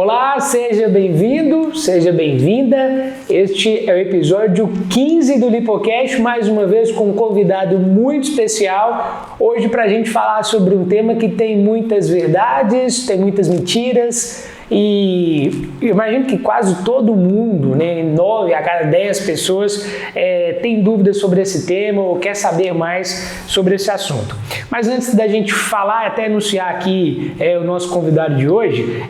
Olá, seja bem-vindo, seja bem-vinda. Este é o episódio 15 do Lipocast, mais uma vez com um convidado muito especial. Hoje para a gente falar sobre um tema que tem muitas verdades, tem muitas mentiras e eu imagino que quase todo mundo, 9 a cada 10 pessoas tem dúvidas sobre esse tema ou quer saber mais sobre esse assunto. Mas antes da gente falar, até anunciar aqui o nosso convidado de hoje,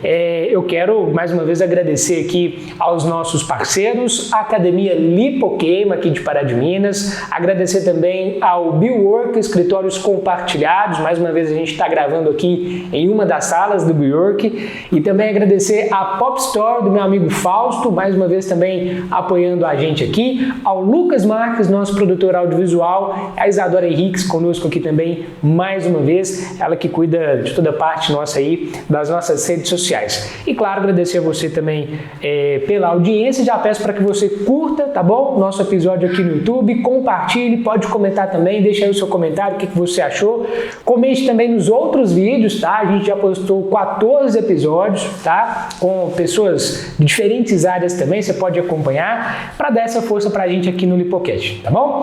eu quero mais uma vez agradecer aqui aos nossos parceiros, a Academia Lipoqueima aqui de Pará de Minas, agradecer também ao Biowork, escritórios compartilhados, mais uma vez a gente está gravando aqui em uma das salas do Biowork, e também agradecer a Pop Store do meu amigo Fausto, mais uma vez também apoiando a gente aqui, ao Lucas Marques, nosso produtor audiovisual, a Isadora Henriques conosco aqui também, mais uma vez, ela que cuida de toda a parte nossa aí, das nossas redes sociais. E claro, agradecer a você também pela audiência, já peço para que você curta, tá bom? Nosso episódio aqui no YouTube, compartilhe, pode comentar também, deixa aí o seu comentário, o que você achou. Comente também nos outros vídeos, tá? A gente já postou 14 episódios, tá? Com pessoas de diferentes áreas também, você pode acompanhar, para dar essa força pra gente aqui no Lipocast, tá bom?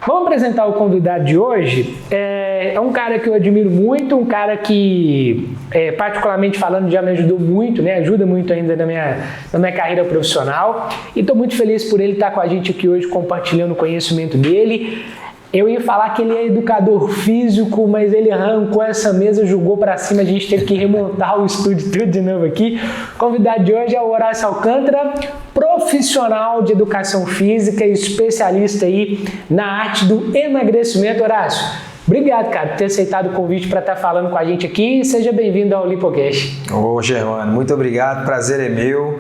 Vamos apresentar o convidado de hoje. É um cara que eu admiro muito, um cara que, particularmente falando, já me ajudou muito, ajuda muito ainda na minha carreira profissional. E estou muito feliz por ele estar com a gente aqui hoje, compartilhando o conhecimento dele. Eu ia falar que ele é educador físico, mas ele arrancou essa mesa, jogou para cima, a gente teve que remontar o estúdio tudo de novo aqui. O convidado de hoje é o Horácio Alcântara, profissional de educação física e especialista aí na arte do emagrecimento. Horácio, obrigado, cara, por ter aceitado o convite para estar falando com a gente aqui e seja bem-vindo ao Lipocast. Ô, Germano, muito obrigado, prazer é meu.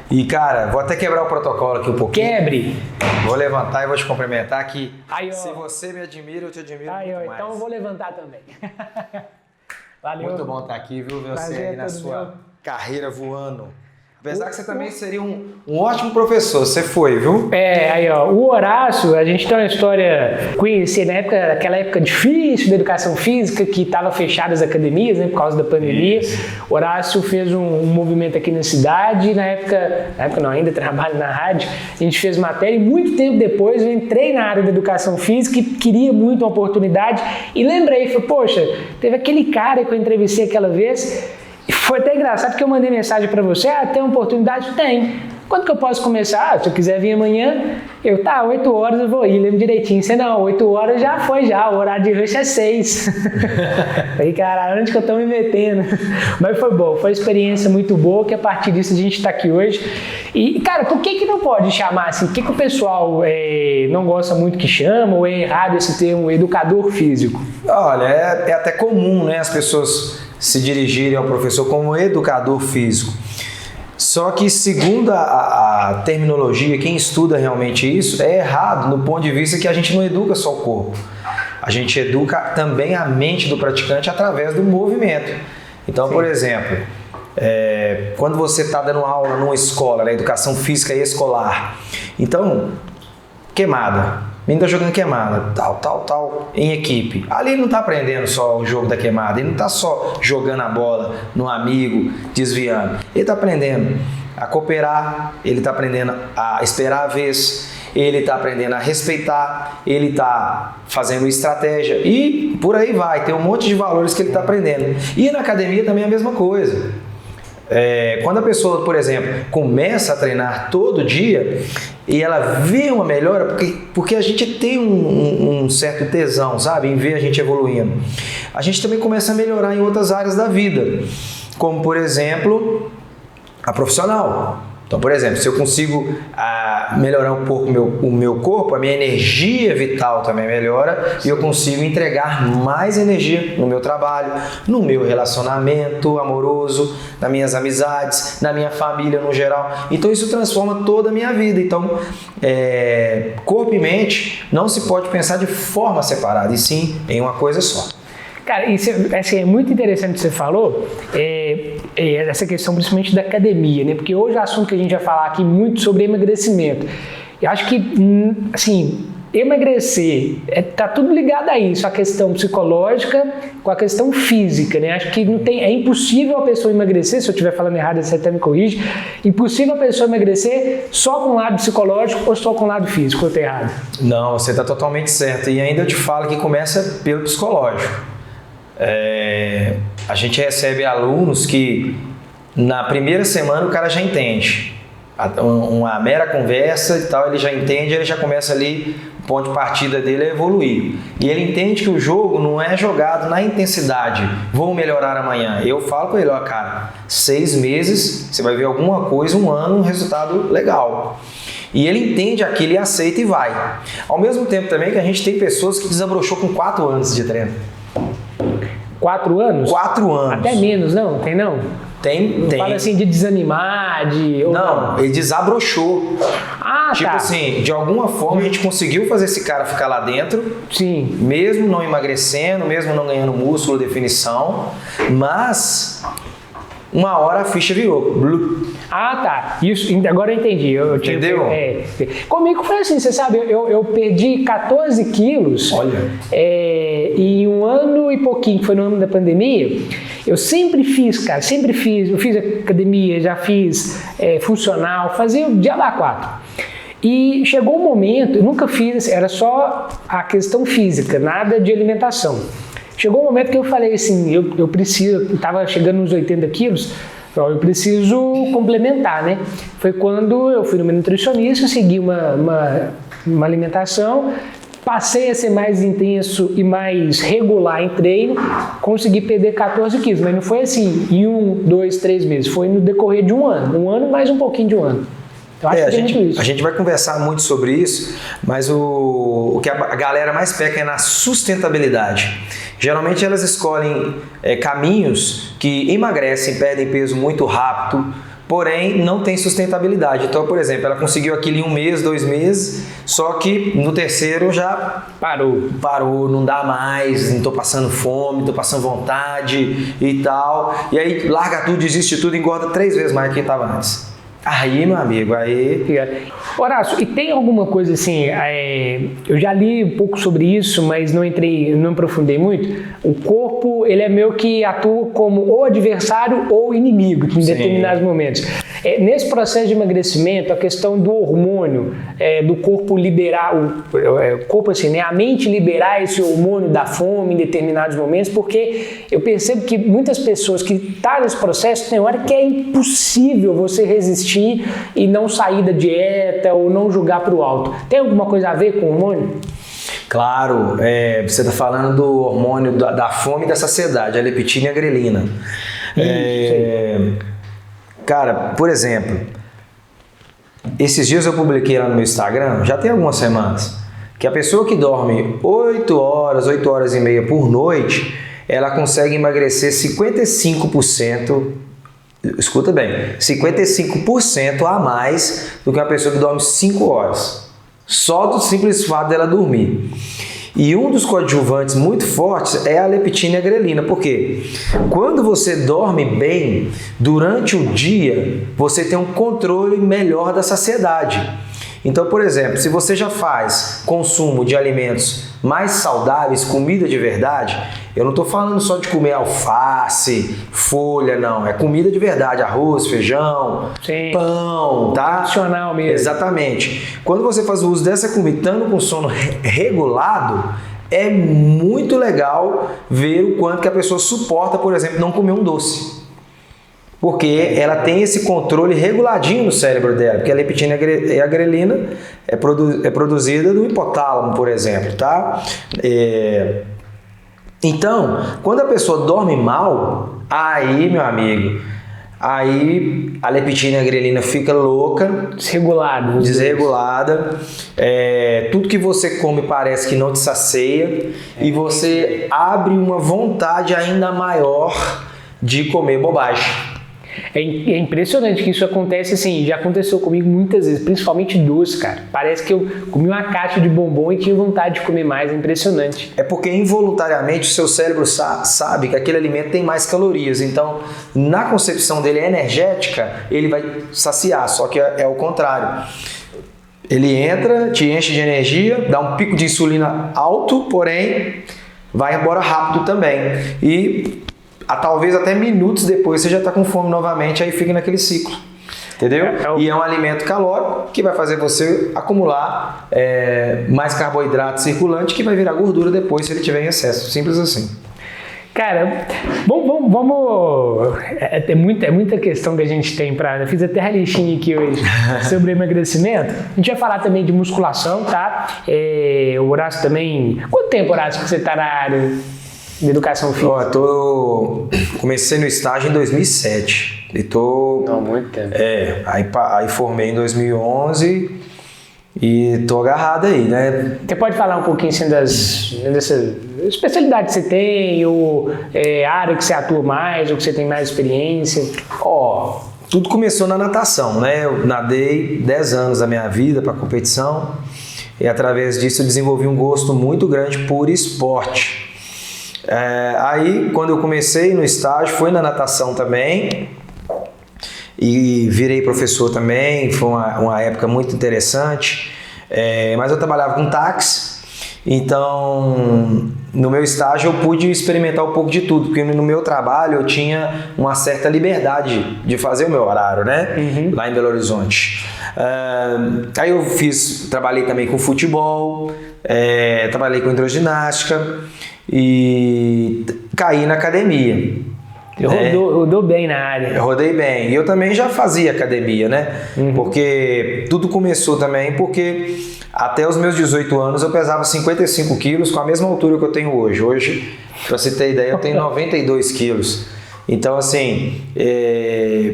E, cara, vou até quebrar o protocolo aqui um pouquinho. Quebre! Vou levantar e vou te cumprimentar que aí, se você me admira, eu te admiro muito mais. Então eu vou levantar também. Valeu. Muito bom estar aqui, viu? Ver você aí na sua carreira voando. Apesar que você também seria um ótimo professor, você foi, viu? O Horácio, a gente tem uma história, conheci naquela época difícil da educação física, que estava fechada as academias, por causa da pandemia. O Horácio fez um movimento aqui na cidade, na época não, ainda trabalho na rádio, a gente fez matéria e muito tempo depois eu entrei na área da educação física e queria muito uma oportunidade e lembrei, falei, poxa, teve aquele cara que eu entrevistei aquela vez. Foi até engraçado porque eu mandei mensagem para você, tem uma oportunidade? Tem. Quando que eu posso começar? Se eu quiser vir amanhã, 8 horas eu vou ir, lembro direitinho. Você não, 8 horas já foi o horário de rush é 6. Falei, cara, onde que eu tô me metendo? Mas foi bom, foi uma experiência muito boa, que a partir disso a gente está aqui hoje. E, cara, por que não pode chamar assim? O que o pessoal não gosta muito que chama, ou é errado esse termo educador físico? Olha, é até comum, as pessoas se dirigirem ao professor como educador físico. Só que, segundo a terminologia, quem estuda realmente isso, é errado no ponto de vista que a gente não educa só o corpo. A gente educa também a mente do praticante através do movimento. Então, sim, por exemplo, quando você está dando aula numa escola, na educação física e escolar, então, queimada. O menino está jogando queimada, tal, em equipe. Ali ele não está aprendendo só o jogo da queimada, ele não está só jogando a bola no amigo, desviando. Ele está aprendendo a cooperar, ele está aprendendo a esperar a vez, ele está aprendendo a respeitar, ele está fazendo estratégia e por aí vai. Tem um monte de valores que ele está aprendendo. E na academia também é a mesma coisa. Quando a pessoa, por exemplo, começa a treinar todo dia e ela vê uma melhora, porque a gente tem um certo tesão, sabe, em ver a gente evoluindo, a gente também começa a melhorar em outras áreas da vida, como, por exemplo, a profissional. Então, por exemplo, se eu consigo melhorar um pouco o meu corpo, a minha energia vital também melhora e eu consigo entregar mais energia no meu trabalho, no meu relacionamento amoroso, nas minhas amizades, na minha família no geral. Então, isso transforma toda a minha vida. Então, corpo e mente não se pode pensar de forma separada, e sim em uma coisa só. Cara, isso é muito interessante o que você falou, essa questão principalmente da academia, Porque hoje o assunto que a gente vai falar aqui muito sobre emagrecimento. Eu acho que, assim, emagrecer, tá tudo ligado a isso, a questão psicológica com a questão física, né? Acho que é impossível a pessoa emagrecer, se eu estiver falando errado, você até me corrige, impossível a pessoa emagrecer só com o lado psicológico ou só com o lado físico, eu tô errado? Não, você está totalmente certo. E ainda eu te falo que começa pelo psicológico. A gente recebe alunos que na primeira semana o cara já entende. Uma mera conversa e tal, ele já entende, ele já começa ali, o ponto de partida dele é evoluir. E ele entende que o jogo não é jogado na intensidade, vou melhorar amanhã. Eu falo com ele, ó, cara, 6 meses, você vai ver alguma coisa, 1 ano, um resultado legal. E ele entende aquilo e aceita e vai. Ao mesmo tempo também que a gente tem pessoas que desabrochou com 4 anos de treino. 4 anos? 4 anos. Até menos, não? Tem não? Tem. Fala assim de desanimar, de... Não, ele desabrochou. Tipo assim, de alguma forma a gente conseguiu fazer esse cara ficar lá dentro. Sim. Mesmo não emagrecendo, mesmo não ganhando músculo, definição, mas uma hora a ficha virou. Isso, agora eu entendi. Entendeu? Comigo foi assim, você sabe, eu perdi 14 quilos. Olha. Em 1 ano e pouquinho, que foi no ano da pandemia. Eu sempre fiz, cara, eu fiz academia, já fiz funcional, fazia o diabo a 4. E chegou um momento, eu nunca fiz, era só a questão física, nada de alimentação. Chegou um momento que eu falei assim, eu estava chegando nos 80 quilos, eu preciso complementar, né? Foi quando eu fui no meu nutricionista, segui uma alimentação, passei a ser mais intenso e mais regular em treino, consegui perder 14 quilos, mas não foi assim em 1, 2, 3 meses, foi no decorrer de 1 ano. 1 ano mais um pouquinho de 1 ano. Eu acho que a gente vai conversar muito sobre isso, mas o que a galera mais peca é na sustentabilidade. Geralmente elas escolhem caminhos que emagrecem, perdem peso muito rápido, porém não tem sustentabilidade. Então, por exemplo, ela conseguiu aquilo em 1 mês, 2 meses, só que no terceiro já parou, não dá mais, não estou passando fome, estou passando vontade e tal. E aí larga tudo, desiste de tudo, engorda 3 vezes mais do que estava antes. Aí, meu amigo, Horácio, e tem alguma coisa assim, eu já li um pouco sobre isso, mas não aprofundei muito. O corpo, ele é meio que atua como ou adversário ou inimigo em determinados momentos. Nesse processo de emagrecimento, a questão do hormônio, do corpo liberar, o corpo assim, né, a mente liberar esse hormônio da fome em determinados momentos, porque eu percebo que muitas pessoas que estão nesse processo, tem hora que é impossível você resistir e não sair da dieta ou não julgar para o alto. Tem alguma coisa a ver com o hormônio? Claro, você está falando do hormônio da fome e da saciedade, a leptina e a grelina. Cara, por exemplo, esses dias eu publiquei lá no meu Instagram, já tem algumas semanas, que a pessoa que dorme 8 horas e meia por noite, ela consegue emagrecer 55%, escuta bem, 55% a mais do que uma pessoa que dorme 5 horas. Só do simples fato dela dormir. E um dos coadjuvantes muito fortes é a leptina e a grelina. Por quê? Quando você dorme bem, durante o dia, você tem um controle melhor da saciedade. Então, por exemplo, se você já faz consumo de alimentos mais saudáveis, comida de verdade, eu não estou falando só de comer alface, folha, não. É comida de verdade, arroz, feijão, pão, tá? Funcional mesmo. Exatamente. Quando você faz o uso dessa comida, estando com sono regulado, é muito legal ver o quanto que a pessoa suporta, por exemplo, não comer um doce. Porque ela tem esse controle reguladinho no cérebro dela, porque a leptina e a grelina é produzida do hipotálamo, por exemplo, tá? Então, quando a pessoa dorme mal, aí, meu amigo, aí a leptina e a grelina fica louca, desregulada, tudo que você come parece que não te sacia e você abre uma vontade ainda maior de comer bobagem. É impressionante que isso acontece assim, já aconteceu comigo muitas vezes, principalmente doce, cara. Parece que eu comi uma caixa de bombom e tinha vontade de comer mais, é impressionante. É porque involuntariamente o seu cérebro sabe que aquele alimento tem mais calorias, então na concepção dele energética, ele vai saciar, só que é o contrário. Ele entra, te enche de energia, dá um pico de insulina alto, porém vai embora rápido também. E talvez até minutos depois você já está com fome novamente, aí fica naquele ciclo. Entendeu? E é um alimento calórico que vai fazer você acumular mais carboidrato circulante, que vai virar gordura depois se ele tiver em excesso. Simples assim. Cara, vamos. É muita questão que a gente tem para. Eu fiz até a listinha aqui hoje sobre emagrecimento. A gente vai falar também de musculação, tá? O Horácio também. Quanto tempo, Horácio, que você está na área de educação física? Comecei no estágio em 2007. E tô. Não, muito tempo. Aí formei em 2011. E tô agarrado aí, né? Você pode falar um pouquinho assim dessa especialidade que você tem, ou área que você atua mais, ou que você tem mais experiência? Tudo começou na natação, né? Eu nadei 10 anos da minha vida para competição e através disso eu desenvolvi um gosto muito grande por esporte. Aí, quando eu comecei no estágio, foi na natação também. E virei professor também, foi uma época muito interessante, mas eu trabalhava com táxi, então no meu estágio eu pude experimentar um pouco de tudo, porque no meu trabalho eu tinha uma certa liberdade de fazer o meu horário, né? Lá em Belo Horizonte. Aí eu trabalhei também com futebol, trabalhei com hidroginástica e caí na academia. Rodou bem na área. Eu rodei bem. E eu também já fazia academia, né? Porque tudo começou também porque até os meus 18 anos eu pesava 55 quilos com a mesma altura que eu tenho hoje. Hoje, pra você ter ideia, eu tenho 92 quilos. Então, assim,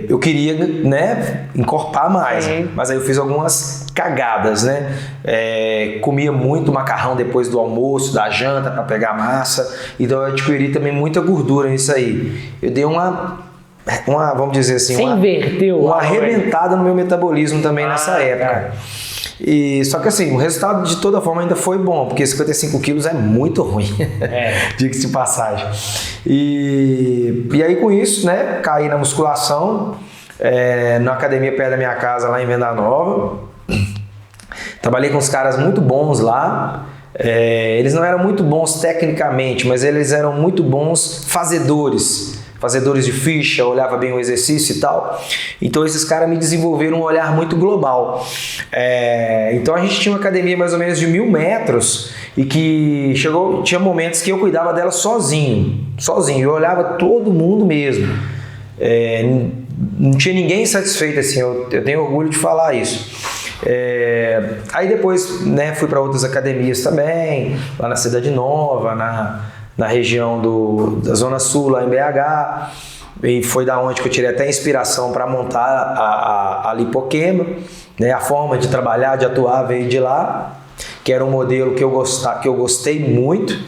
eu queria, né, encorpar mais. Mas aí eu fiz algumas cagadas, né? Comia muito macarrão depois do almoço, da janta, para pegar massa. Então eu adquiri também muita gordura nisso aí. Eu dei uma vamos dizer assim, uma arrebentada no meu metabolismo também nessa época. Só que assim, o resultado de toda forma ainda foi bom, porque 55 quilos é muito ruim, diga-se de passagem. E aí com isso, né, caí na musculação, na academia perto da minha casa, lá em Venda Nova. Trabalhei com uns caras muito bons lá. Eles não eram muito bons tecnicamente, mas eles eram muito bons fazedores de ficha, olhava bem o exercício e tal. Então esses caras me desenvolveram um olhar muito global. Então a gente tinha uma academia mais ou menos de 1.000 metros e que tinha momentos que eu cuidava dela sozinho. Eu olhava todo mundo mesmo. Não tinha ninguém satisfeito assim, eu tenho orgulho de falar isso. Aí depois, né, fui para outras academias também, lá na Cidade Nova, na região da Zona Sul, lá em BH, e foi da onde que eu tirei até inspiração para montar a Lipoquema, né? A forma de trabalhar, de atuar veio de lá, que era um modelo que eu gostei muito,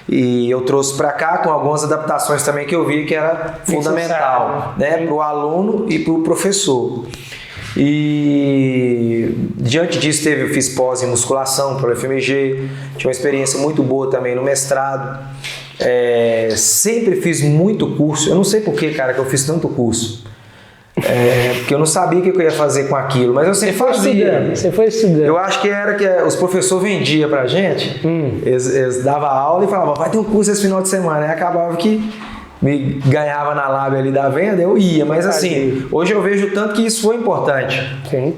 e eu trouxe para cá com algumas adaptações também que eu vi que era fundamental, né, para o aluno e para o professor. E diante disso eu fiz pós em musculação pelo FMG, tinha uma experiência muito boa também no mestrado. Sempre fiz muito curso. Eu não sei por que, cara, que eu fiz tanto curso. Porque eu não sabia o que eu ia fazer com aquilo, mas eu sempre fazia. Você foi estudando. Eu acho que era que os professores vendiam pra gente, eles davam aula e falavam, vai ter um curso esse final de semana. Aí acabava que me ganhava na lábia ali da venda, eu ia. Mas assim, hoje eu vejo tanto que isso foi importante. Sim.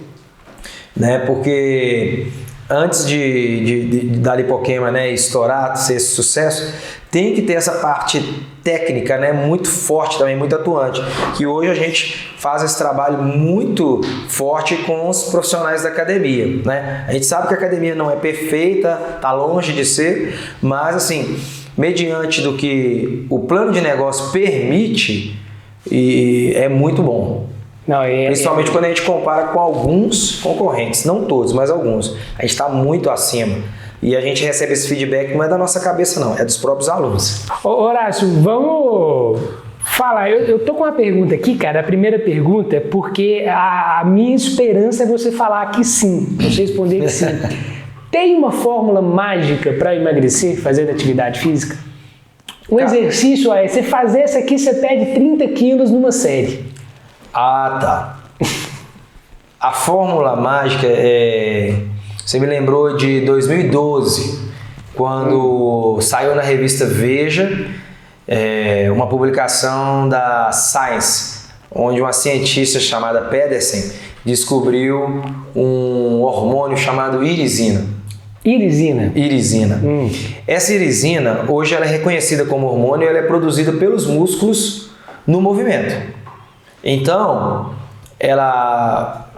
Né? Porque antes da Lipoquema, né, estourar, ser esse sucesso, tem que ter essa parte técnica, né, muito forte também, muito atuante, que hoje a gente faz esse trabalho muito forte com os profissionais da academia, né? A gente sabe que a academia não é perfeita, está longe de ser, mas assim, mediante do que o plano de negócio permite, é muito bom. Principalmente quando a gente compara com alguns concorrentes, não todos, mas alguns. A gente está muito acima. E a gente recebe esse feedback, não é da nossa cabeça não, é dos próprios alunos. Horácio, vamos falar. Eu tô com uma pergunta aqui, cara. A primeira pergunta é porque a minha esperança é você falar que sim, você responder que sim. Tem uma fórmula mágica para emagrecer fazendo atividade física? Exercício você fazer isso aqui, você perde 30 quilos numa série. Ah, tá. A fórmula mágica Você me lembrou de 2012, quando saiu na revista Veja uma publicação da Science, onde uma cientista chamada Pedersen descobriu um hormônio chamado irisina. Irisina? Irisina. Essa irisina, hoje ela é reconhecida como hormônio e ela é produzida pelos músculos no movimento. Então,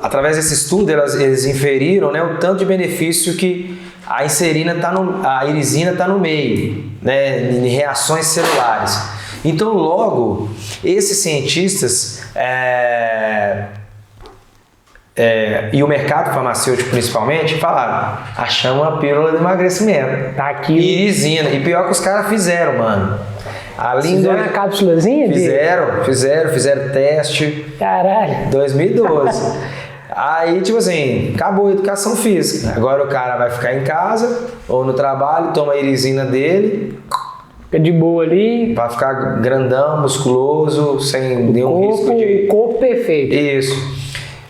através desse estudo, eles inferiram, né, o tanto de benefício que a irisina está no meio, né, em reações celulares. Então, logo, esses cientistas e o mercado farmacêutico principalmente falaram: achamos uma pílula de emagrecimento. Tá aqui. Irisina. E pior que os caras fizeram, mano. Fizeram a cápsulazinha? Fizeram teste. Caralho. 2012. Aí, tipo assim, acabou a educação física. Agora o cara vai ficar em casa ou no trabalho, toma a irisina dele. Fica de boa ali. Vai ficar grandão, musculoso, sem nenhum risco de... O corpo perfeito. Isso.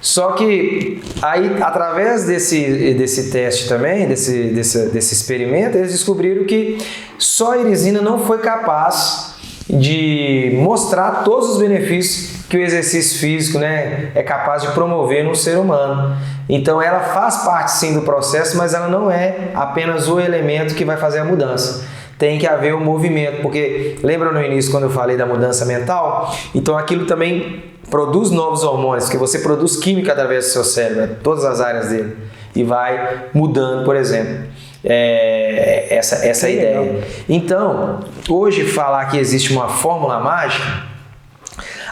Só que aí, através desse teste também, desse experimento, eles descobriram que só a irisina não foi capaz de mostrar todos os benefícios que o exercício físico, né, é capaz de promover no ser humano. Então ela faz parte sim do processo, mas ela não é apenas o elemento que vai fazer a mudança. Tem que haver o movimento, porque lembra no início quando eu falei da mudança mental? Então aquilo também produz novos hormônios, que você produz química através do seu cérebro, todas as áreas dele, e vai mudando, por exemplo. Essa ideia. Então, hoje falar que existe uma fórmula mágica,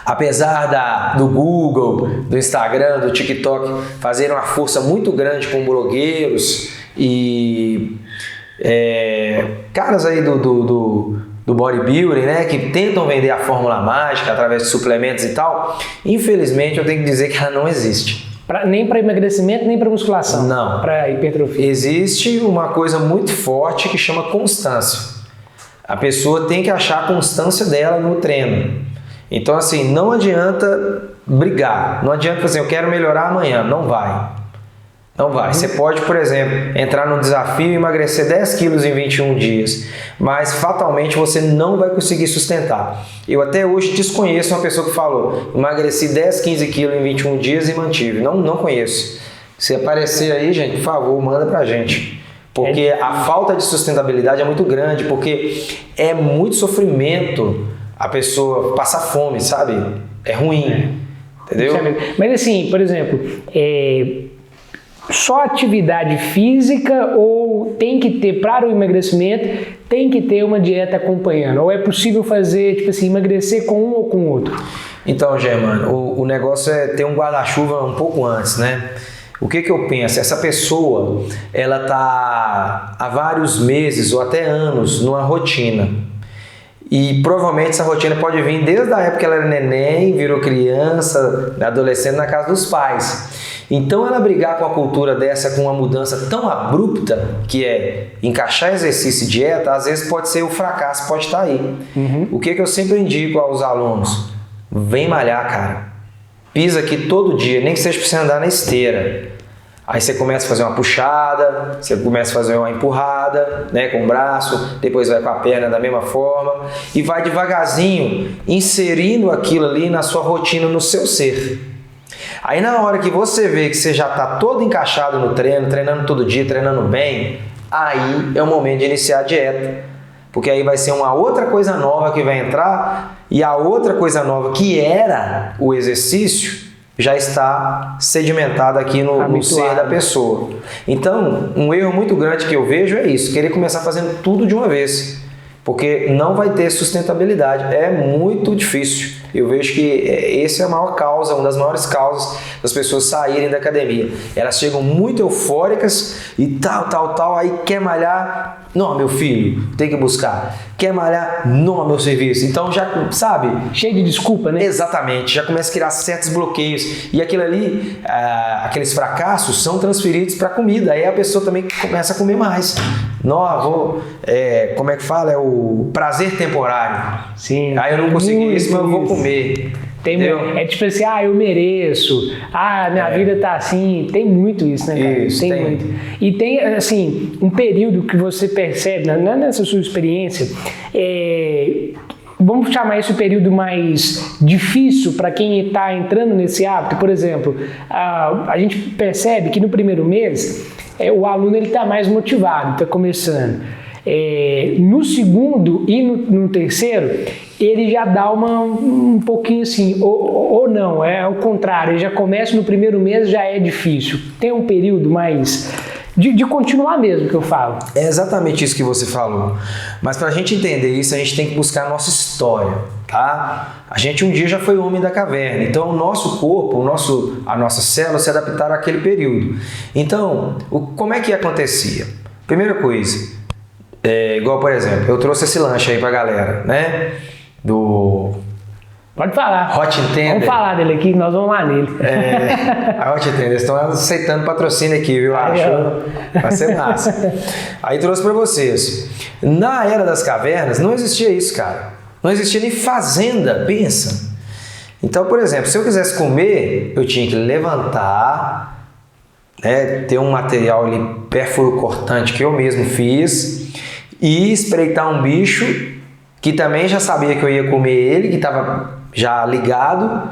apesar do Google, do Instagram, do TikTok fazerem uma força muito grande com blogueiros e caras aí do bodybuilding, né, que tentam vender a fórmula mágica através de suplementos e tal, infelizmente eu tenho que dizer que ela não existe. Nem para emagrecimento, nem para musculação. Não. Para hipertrofia. Existe uma coisa muito forte que chama constância. A pessoa tem que achar a constância dela no treino. Então, assim, não adianta brigar. Não adianta fazer, eu quero melhorar amanhã. Não vai. Não vai. Você pode, por exemplo, entrar num desafio e emagrecer 10 quilos em 21 dias, mas fatalmente você não vai conseguir sustentar. Eu até hoje desconheço uma pessoa que falou: emagreci 10, 15 quilos em 21 dias e mantive. Não conheço. Se aparecer aí, gente, por favor, manda pra gente. Porque a falta de sustentabilidade é muito grande, porque é muito sofrimento a pessoa passar fome, sabe? É ruim, entendeu? Mas assim, por exemplo, só atividade física ou tem que ter, para o emagrecimento, tem que ter uma dieta acompanhando? Ou é possível fazer, tipo assim, emagrecer com um ou com outro? Então, Germano, o negócio é ter um guarda-chuva um pouco antes, né? O que eu penso? Essa pessoa, ela tá há vários meses ou até anos numa rotina. E provavelmente essa rotina pode vir desde a época que ela era neném, virou criança, adolescente na casa dos pais. Então ela brigar com a cultura dessa, com uma mudança tão abrupta, que é encaixar exercício e dieta, às vezes pode ser o fracasso, pode estar aí. O que eu sempre indico aos alunos? Vem malhar, cara. Pisa aqui todo dia, nem que seja para você andar na esteira. Aí você começa a fazer uma puxada, você começa a fazer uma empurrada, né, com o braço, depois vai com a perna da mesma forma e vai devagarzinho inserindo aquilo ali na sua rotina, no seu ser. Aí na hora que você vê que você já está todo encaixado no treino, treinando todo dia, treinando bem, aí é o momento de iniciar a dieta. Porque aí vai ser uma outra coisa nova que vai entrar e a outra coisa nova que era o exercício já está sedimentada aqui no ser da pessoa. Então, um erro muito grande que eu vejo é isso, querer começar fazendo tudo de uma vez, porque não vai ter sustentabilidade, é muito difícil. Eu vejo que essa é a maior causa, uma das maiores causas das pessoas saírem da academia. Elas chegam muito eufóricas e tal, aí quer malhar, não, meu filho, tem que buscar. Quer malhar, não, meu serviço. Então já, sabe? Cheio de desculpa, né? Exatamente, já começa a criar certos bloqueios. E aquilo ali, aqueles fracassos são transferidos para a comida. Aí a pessoa também começa a comer mais. Não, como é que fala? É o prazer temporário. Sim. Aí eu não consegui isso, mas eu vou comer. É tipo assim, eu mereço, minha vida tá assim, tem muito isso, né, cara? Isso, tem muito. E tem, assim, um período que você percebe, nessa sua experiência, vamos chamar esse período mais difícil para quem está entrando nesse hábito. Por exemplo, a gente percebe que no primeiro mês o aluno está mais motivado, está começando. No segundo e no terceiro, ele já dá um pouquinho assim, ou não, é o contrário, ele já começa no primeiro mês, já é difícil. Tem um período mais de continuar mesmo, que eu falo. É exatamente isso que você falou. Mas para a gente entender isso, a gente tem que buscar a nossa história, tá? A gente um dia já foi homem da caverna, então o nosso corpo, a nossa célula se adaptaram àquele período. Então, como é que acontecia? Primeira coisa, igual por exemplo, eu trouxe esse lanche aí pra galera, né? Pode falar. Hot Tender. Vamos falar dele aqui, nós vamos lá nele. A Hot Tender, estão aceitando patrocínio aqui, viu? Acho. Vai ser massa. Aí trouxe pra vocês. Na Era das Cavernas, não existia isso, cara. Não existia nem fazenda, pensa. Então, por exemplo, se eu quisesse comer, eu tinha que levantar, né, ter um material ali, pérfuro cortante, que eu mesmo fiz, e espreitar um bicho, que também já sabia que eu ia comer ele, que estava já ligado.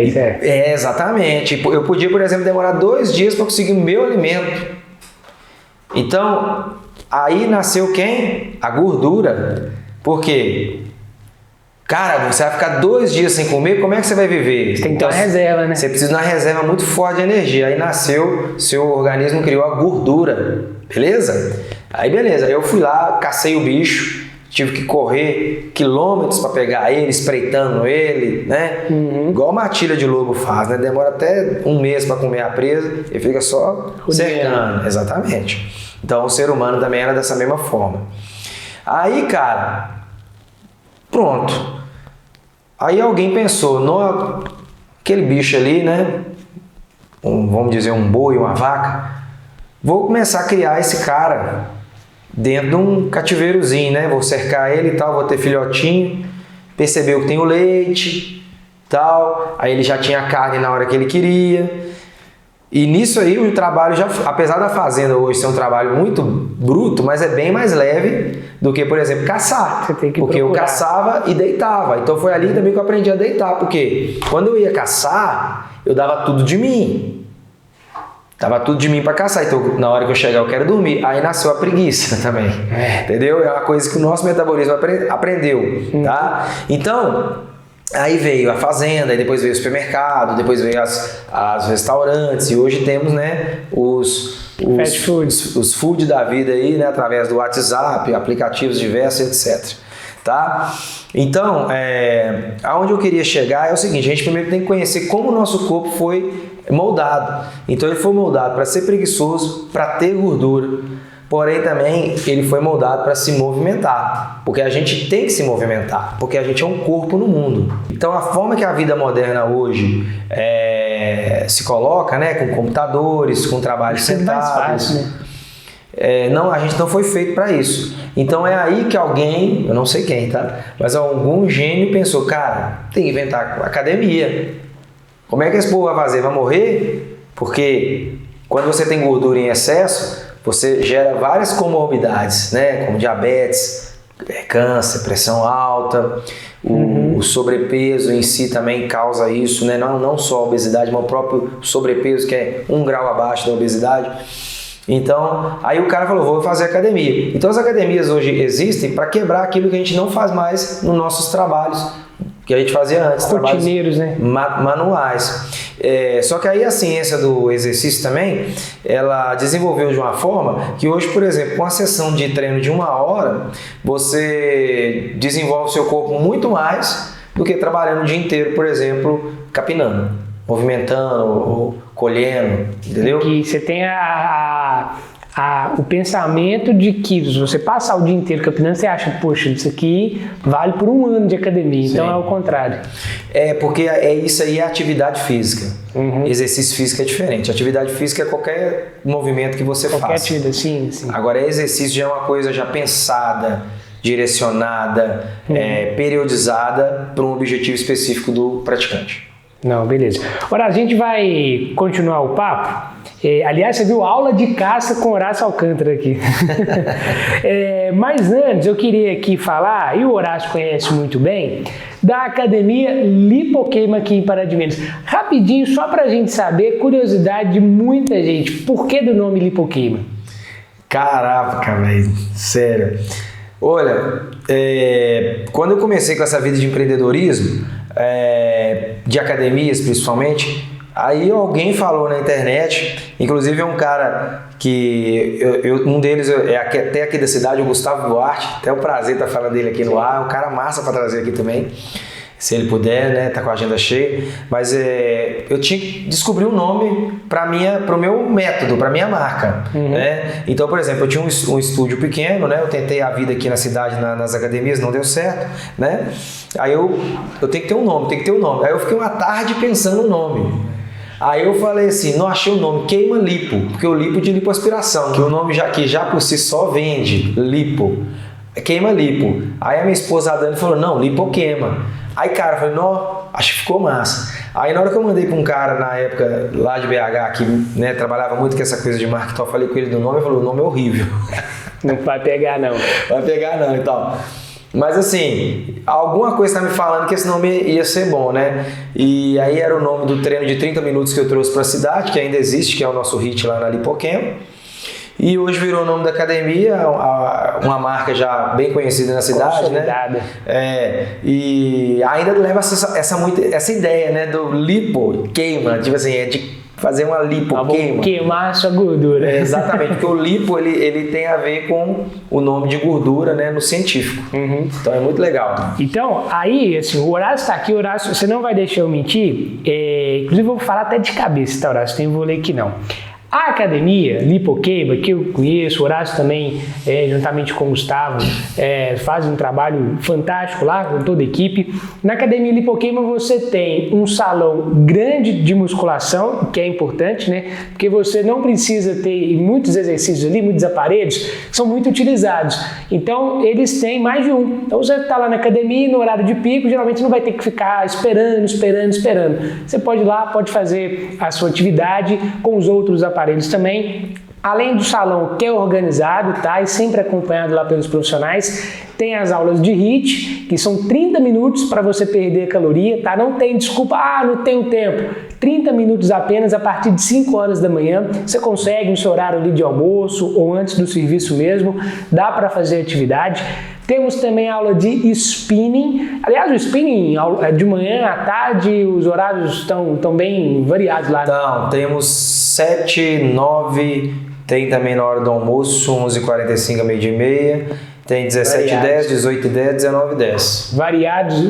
Isso é. Exatamente. Eu podia, por exemplo, demorar 2 dias para conseguir o meu alimento. Então, aí nasceu quem? A gordura. Por quê? Cara, você vai ficar 2 dias sem comer, como é que você vai viver? Você tem que ter uma reserva, né? Você precisa de uma reserva muito forte de energia. Aí nasceu, seu organismo criou a gordura. Beleza? Aí beleza, aí eu fui lá, cacei o bicho, tive que correr quilômetros para pegar ele, espreitando ele, né? Igual a matilha de lobo faz, né? Demora até 1 mês para comer a presa e fica só cercando. Exatamente. Então o ser humano também era dessa mesma forma. Aí, cara, pronto. Aí alguém pensou, aquele bicho ali, né? Vamos dizer um boi, uma vaca. Vou começar a criar esse cara dentro de um cativeirozinho, né? Vou cercar ele e tal, vou ter filhotinho. Percebeu que tem o leite, tal. Aí ele já tinha a carne na hora que ele queria. E nisso aí o trabalho já, apesar da fazenda hoje ser um trabalho muito bruto, mas é bem mais leve do que, por exemplo, caçar. Você tem que porque procurar. eu caçava e deitava. Então foi ali também que eu aprendi a deitar, porque quando eu ia caçar, eu dava tudo de mim. Dava tudo de mim para caçar, então na hora que eu chegar eu quero dormir. Aí nasceu a preguiça também, entendeu? É uma coisa que o nosso metabolismo aprendeu, tá? Então, aí veio a fazenda, aí depois veio o supermercado, depois veio as restaurantes, e hoje temos, né, os fast foods. Os food da vida aí, né, através do WhatsApp, aplicativos diversos, etc. Tá? Então, aonde eu queria chegar é o seguinte: a gente primeiro tem que conhecer como o nosso corpo foi moldado. Então ele foi moldado para ser preguiçoso, para ter gordura, porém também ele foi moldado para se movimentar, porque a gente tem que se movimentar, porque a gente é um corpo no mundo. Então a forma que a vida moderna hoje se coloca, né, com computadores, com trabalhos sentados, mais fácil, né? A gente não foi feito para isso. Então é aí que alguém, eu não sei quem, tá? Mas algum gênio pensou, cara, tem que inventar academia. Como é que esse povo vai fazer? Vai morrer? Porque quando você tem gordura em excesso, você gera várias comorbidades, né? Como diabetes, câncer, pressão alta, o sobrepeso em si também causa isso, né? Não só a obesidade, mas o próprio sobrepeso, que é 1 grau abaixo da obesidade. Então, aí o cara falou, vou fazer academia. Então as academias hoje existem para quebrar aquilo que a gente não faz mais nos nossos trabalhos, que a gente fazia antes, rotineiros, né? Manuais. Só que aí a ciência do exercício também, ela desenvolveu de uma forma que hoje, por exemplo, com a sessão de treino de 1 hora, você desenvolve o seu corpo muito mais do que trabalhando o dia inteiro, por exemplo, capinando, movimentando ou colhendo, entendeu? Que você tem o pensamento de que se você passar o dia inteiro capinando, você acha, poxa, isso aqui vale por 1 ano de academia. Sim. Então é o contrário. Porque isso aí é atividade física. Exercício físico é diferente. Atividade física é qualquer movimento que você faça. Qualquer atividade, sim. Agora exercício já é uma coisa já pensada, direcionada, periodizada para um objetivo específico do praticante. Não, beleza. Agora a gente vai continuar o papo. Aliás, você viu aula de caça com Horácio Alcântara aqui. Mas antes eu queria aqui falar, e o Horácio conhece muito bem, da Academia Lipoqueima aqui em Pará de Minas. Rapidinho, só pra gente saber, curiosidade de muita gente, por que do nome Lipoqueima? Caraca, velho, sério. Olha, quando eu comecei com essa vida de empreendedorismo, de academias principalmente, aí alguém falou na internet, inclusive é um cara que um deles até aqui da cidade, o Gustavo Duarte, até o prazer estar falando dele aqui no ar, é um cara massa para trazer aqui também, se ele puder, né, tá com a agenda cheia, mas eu tinha que descobrir um nome para o meu método, para minha marca, né? Então, por exemplo, eu tinha um estúdio pequeno, né? Eu tentei a vida aqui na cidade, nas academias, não deu certo, né? Aí eu tenho que ter um nome, Aí eu fiquei uma tarde pensando no nome. Aí eu falei assim, não achei o nome, Queima Lipo, porque o lipo de lipoaspiração, que o nome já por si só vende, lipo, Queima Lipo. Aí a minha esposa, a Dani, falou, não, Lipoqueima. Aí, cara, eu falei, não, acho que ficou massa. Aí, na hora que eu mandei para um cara, na época, lá de BH, que, né, trabalhava muito com essa coisa de marketing, eu falei com ele do nome, ele falou, o nome é horrível. Não vai pegar, não. Vai pegar, não, e tal. Mas, assim, alguma coisa está me falando que esse nome ia ser bom, né? E aí era o nome do treino de 30 minutos que eu trouxe para a cidade, que ainda existe, que é o nosso hit lá na Lipoquema. E hoje virou o nome da academia, uma marca já bem conhecida na cidade, né? E ainda leva essa ideia, né, do lipo, queima, tipo assim, de fazer uma lipo, queima. Queimar a sua gordura. Exatamente, porque o lipo, ele tem a ver com o nome de gordura, né, no científico. Então é muito legal. Então, aí, assim, o Horácio está aqui, Horácio, você não vai deixar eu mentir, inclusive eu vou falar até de cabeça, tá, Horácio? Não vou ler aqui não. A academia Lipoqueima, que eu conheço, o Horácio também, juntamente com o Gustavo, faz um trabalho fantástico lá com toda a equipe. Na academia Lipoqueima você tem um salão grande de musculação, que é importante, né? Porque você não precisa ter muitos exercícios ali, muitos aparelhos, que são muito utilizados. Então, eles têm mais de um. Então, você está lá na academia, no horário de pico, geralmente não vai ter que ficar esperando. Você pode ir lá, pode fazer a sua atividade com os outros aparelhos também. Além do salão que é organizado, tá? E sempre acompanhado lá pelos profissionais, tem as aulas de HIIT, que são 30 minutos para você perder caloria, tá? Não tem desculpa, não tenho tempo. 30 minutos apenas a partir de 5 horas da manhã, você consegue no seu horário ali de almoço ou antes do serviço mesmo, dá para fazer atividade. Temos também aula de spinning. Aliás, o spinning de manhã à tarde, os horários estão bem variados lá. Então, temos 7, 9, tem também na hora do almoço, 11h45 a meio-dia e meia. Tem 17h10, 18h10, 19h10. Variados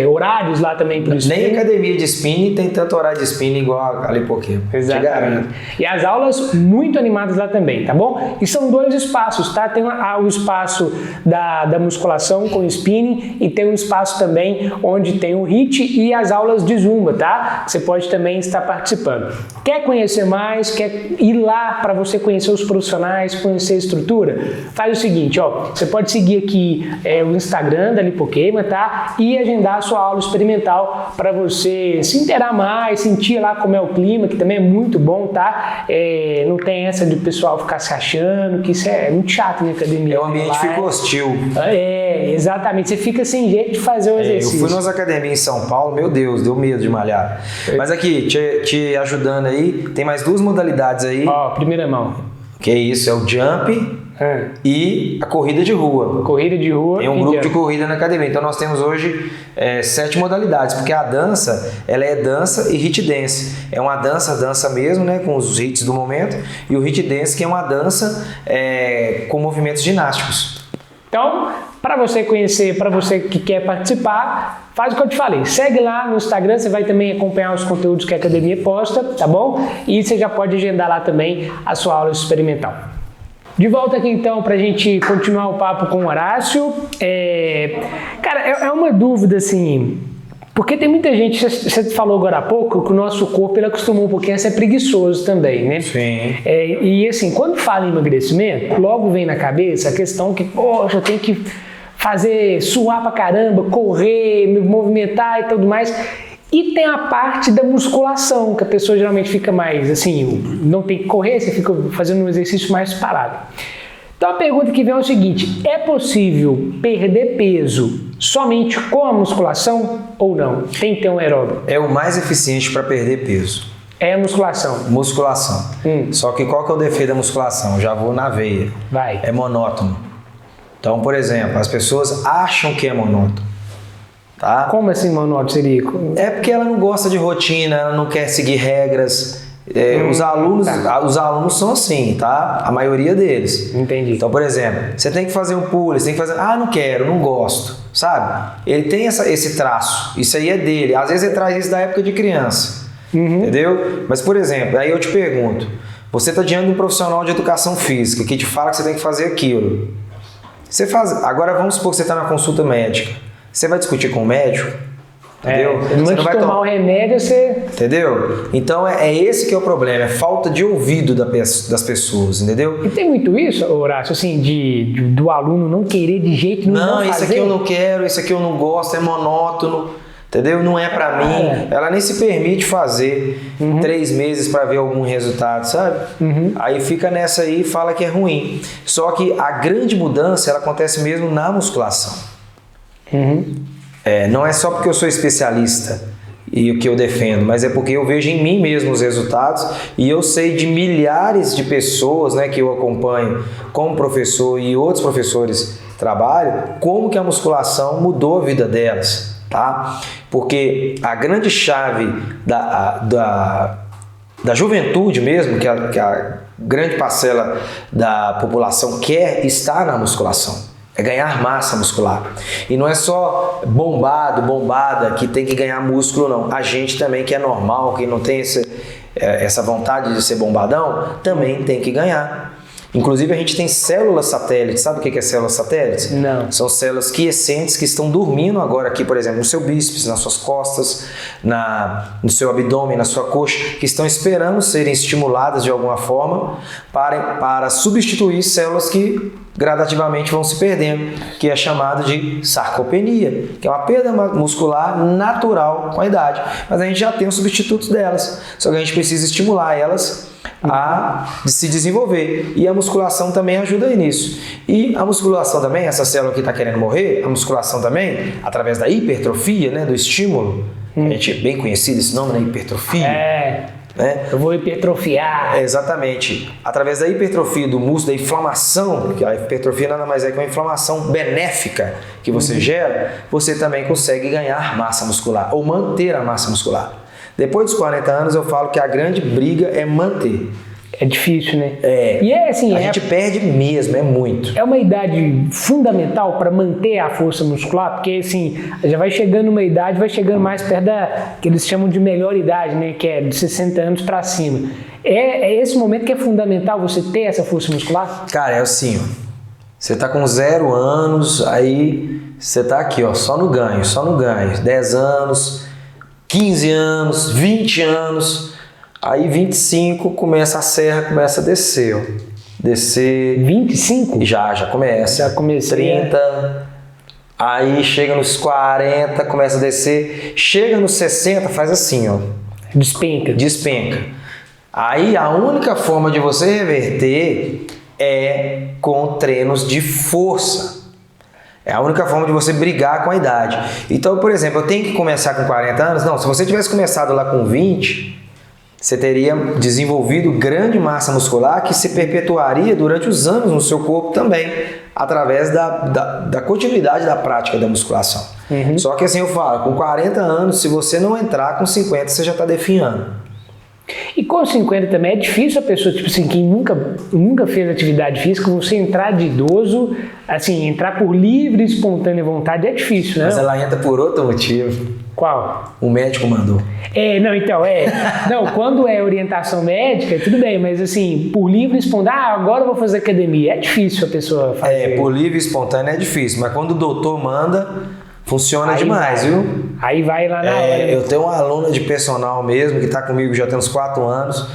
horários lá também para o spinning. Nem academia de spinning tem tanto horário de spinning igual a Lipoquema. Exatamente. E as aulas muito animadas lá também, tá bom? E são 2 espaços, tá? Tem o espaço da musculação com spinning e tem um espaço também onde tem o HIIT e as aulas de Zumba, tá? Você pode também estar participando. Quer conhecer mais? Quer ir lá para você conhecer os profissionais, conhecer a estrutura? Faz o seguinte, ó. Você pode seguir aqui o Instagram da Lipoquema, tá? E agendar a sua aula experimental para você se inteirar mais, sentir lá como é o clima, que também é muito bom, tá? Não tem essa de o pessoal ficar se achando, que isso é muito chato na academia. O ambiente fica hostil. Exatamente. Você fica sem jeito de fazer o exercício. Eu fui nas academias em São Paulo, meu Deus, deu medo de malhar. Mas aqui, te ajudando aí, tem mais 2 modalidades aí. Ó, primeira mão. Que é isso, é o jump e a corrida de rua. Corrida de rua. Tem um grupo de corrida na academia. Então nós temos hoje 7 modalidades, porque a dança, ela é dança e hit dance. É uma dança mesmo, né, com os hits do momento, e o hit dance, que é uma dança com movimentos ginásticos. Então, para você conhecer, para você que quer participar, faz o que eu te falei. Segue lá no Instagram, você vai também acompanhar os conteúdos que a academia posta, tá bom? E você já pode agendar lá também a sua aula experimental. De volta aqui então para a gente continuar o papo com o Horácio. Cara, é uma dúvida assim, porque tem muita gente, você falou agora há pouco, que o nosso corpo ele acostumou um pouquinho a ser preguiçoso também, né? Sim. E assim, quando fala em emagrecimento, logo vem na cabeça a questão que, poxa, eu tenho que fazer suar pra caramba, correr, movimentar e tudo mais. E tem a parte da musculação, que a pessoa geralmente fica mais assim, não tem que correr, você fica fazendo um exercício mais parado. Então a pergunta que vem é o seguinte: é possível perder peso somente com a musculação ou não? Tem que ter um aeróbico? É o mais eficiente para perder peso. É a musculação. Musculação. Só que qual que é o defeito da musculação? Já vou na veia. Vai. É monótono. Então, por exemplo, as pessoas acham que é monótono. Tá? Como assim monótono seria? É porque ela não gosta de rotina, ela não quer seguir regras. Os alunos são assim, tá? A maioria deles. Entendi. Então, por exemplo, você tem que fazer um pulo, você tem que fazer... Ah, não quero, não gosto, sabe? Ele tem esse traço, isso aí é dele. Às vezes ele traz isso da época de criança, entendeu? Mas, por exemplo, aí eu te pergunto, você está diante de um profissional de educação física que te fala que você tem que fazer aquilo. Você faz... Agora vamos supor que você está na consulta médica. Você vai discutir com o médico? Entendeu? Você não vai tomar o remédio, você... Entendeu? Então é esse que é o problema, é falta de ouvido das pessoas, entendeu? E tem muito isso, Horácio, assim, do aluno não querer de jeito nenhum não fazer? Isso aqui eu não quero, isso aqui eu não gosto, é monótono, entendeu? Não é pra mim. Ela nem se permite fazer 3 meses para ver algum resultado, sabe? Aí fica nessa aí e fala que é ruim. Só que a grande mudança, ela acontece mesmo na musculação. Não é só porque eu sou especialista e o que eu defendo, mas é porque eu vejo em mim mesmo os resultados e eu sei de milhares de pessoas, né, que eu acompanho como professor e outros professores trabalham, como que a musculação mudou a vida delas, tá? Porque a grande chave da juventude mesmo, que a grande parcela da população quer estar na musculação. É ganhar massa muscular. E não é só bombada que tem que ganhar músculo, não. A gente também, que é normal, que não tem essa vontade de ser bombadão, também tem que ganhar. Inclusive, a gente tem células satélites. Sabe o que é células satélites? Não. São células quiescentes que estão dormindo agora aqui, por exemplo, no seu bíceps, nas suas costas, no seu abdômen, na sua coxa, que estão esperando serem estimuladas de alguma forma para substituir células que gradativamente vão se perdendo, que é chamado de sarcopenia, que é uma perda muscular natural com a idade. Mas a gente já tem os substitutos delas, só que a gente precisa estimular elas a se desenvolver. E a musculação também ajuda nisso. E a musculação também, essa célula que está querendo morrer, a musculação também, através da hipertrofia, né, do estímulo, a gente é bem conhecido esse nome, né, hipertrofia. Né? Eu vou hipertrofiar. Exatamente. Através da hipertrofia do músculo, da inflamação, que a hipertrofia nada mais é que uma inflamação benéfica que você gera, você também consegue ganhar massa muscular ou manter a massa muscular. Depois dos 40 anos eu falo que a grande briga é manter. É difícil, né? E é assim, a gente perde mesmo, é muito. É uma idade fundamental para manter a força muscular, porque assim, já vai chegando uma idade, vai chegando mais perto da que eles chamam de melhor idade, né? Que é de 60 anos para cima. É esse momento que é fundamental você ter essa força muscular? Cara, é assim, ó. Você tá com 0 anos, aí você tá aqui, ó, só no ganho. 10 anos, 15 anos, 20 anos. Aí 25 começa a serra, começa a descer, ó. Descer. 25? Já começa. Já comecei. 30. Aí chega nos 40, começa a descer. Chega nos 60, faz assim, ó. Despenca. Aí a única forma de você reverter é com treinos de força. É a única forma de você brigar com a idade. Então, por exemplo, eu tenho que começar com 40 anos? Não, se você tivesse começado lá com 20... você teria desenvolvido grande massa muscular que se perpetuaria durante os anos no seu corpo também, através da continuidade da prática da musculação. Só que assim eu falo, com 40 anos, se você não entrar, com 50 você já está definhando. E com 50 também é difícil a pessoa, tipo assim, quem nunca fez atividade física, você entrar de idoso, assim, entrar por livre e espontânea vontade é difícil, né? Mas ela entra por outro motivo. Qual? O médico mandou. Não, quando é orientação médica, tudo bem, mas assim, por livre e espontâneo, agora eu vou fazer academia, é difícil a pessoa fazer. Por livre e espontâneo é difícil, mas quando o doutor manda, funciona demais, viu? Aí vai lá na hora. Eu tenho uma aluna de personal mesmo, que está comigo já tem uns 4 anos,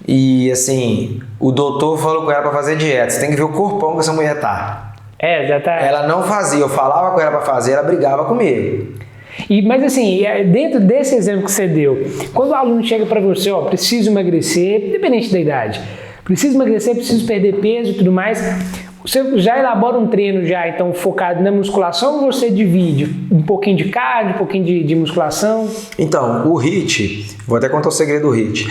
e assim, o doutor falou com ela para fazer dieta, você tem que ver o corpão que essa mulher tá. Já tá. Ela não fazia, eu falava com ela para fazer, ela brigava comigo. Mas assim, dentro desse exemplo que você deu, quando o aluno chega para você, preciso emagrecer, independente da idade, preciso emagrecer, preciso perder peso e tudo mais, você já elabora um treino então focado na musculação ou você divide um pouquinho de cardio, um pouquinho de musculação? Então, o HIIT, vou até contar o segredo do HIIT.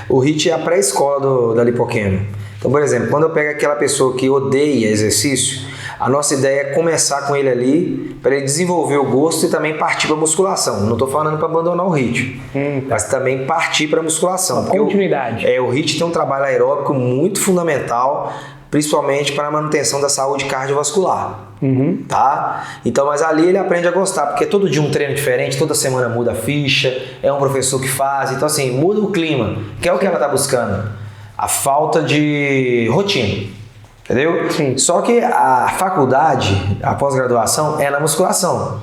O HIIT é a pré-escola da lipoquema. Então, por exemplo, quando eu pego aquela pessoa que odeia exercício, a nossa ideia é começar com ele ali, para ele desenvolver o gosto e também partir para a musculação. Não estou falando para abandonar o HIIT, mas também partir para a musculação. Continuidade. O HIIT tem um trabalho aeróbico muito fundamental, principalmente para a manutenção da saúde cardiovascular. Tá? Então, mas ali ele aprende a gostar, porque todo dia um treino diferente, toda semana muda a ficha, é um professor que faz, então assim, muda o clima, que é o que ela está buscando, a falta de rotina, entendeu? Sim. Só que a faculdade, a pós-graduação é na musculação.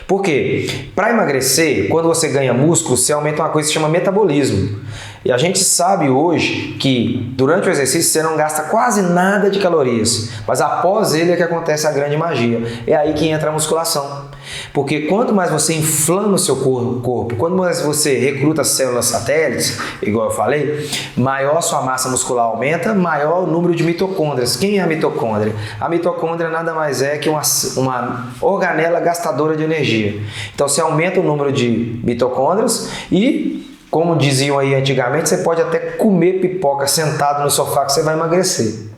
Por quê? Para emagrecer, quando você ganha músculo, você aumenta uma coisa que se chama metabolismo. E a gente sabe hoje que durante o exercício você não gasta quase nada de calorias, mas após ele é que acontece a grande magia. É aí que entra a musculação. Porque quanto mais você inflama o seu corpo, quanto mais você recruta células satélites, igual eu falei, maior sua massa muscular aumenta, maior o número de mitocôndrias. Quem é a mitocôndria? A mitocôndria nada mais é que uma organela gastadora de energia. Então você aumenta o número de mitocôndrias e, como diziam aí antigamente, você pode até comer pipoca sentado no sofá que você vai emagrecer.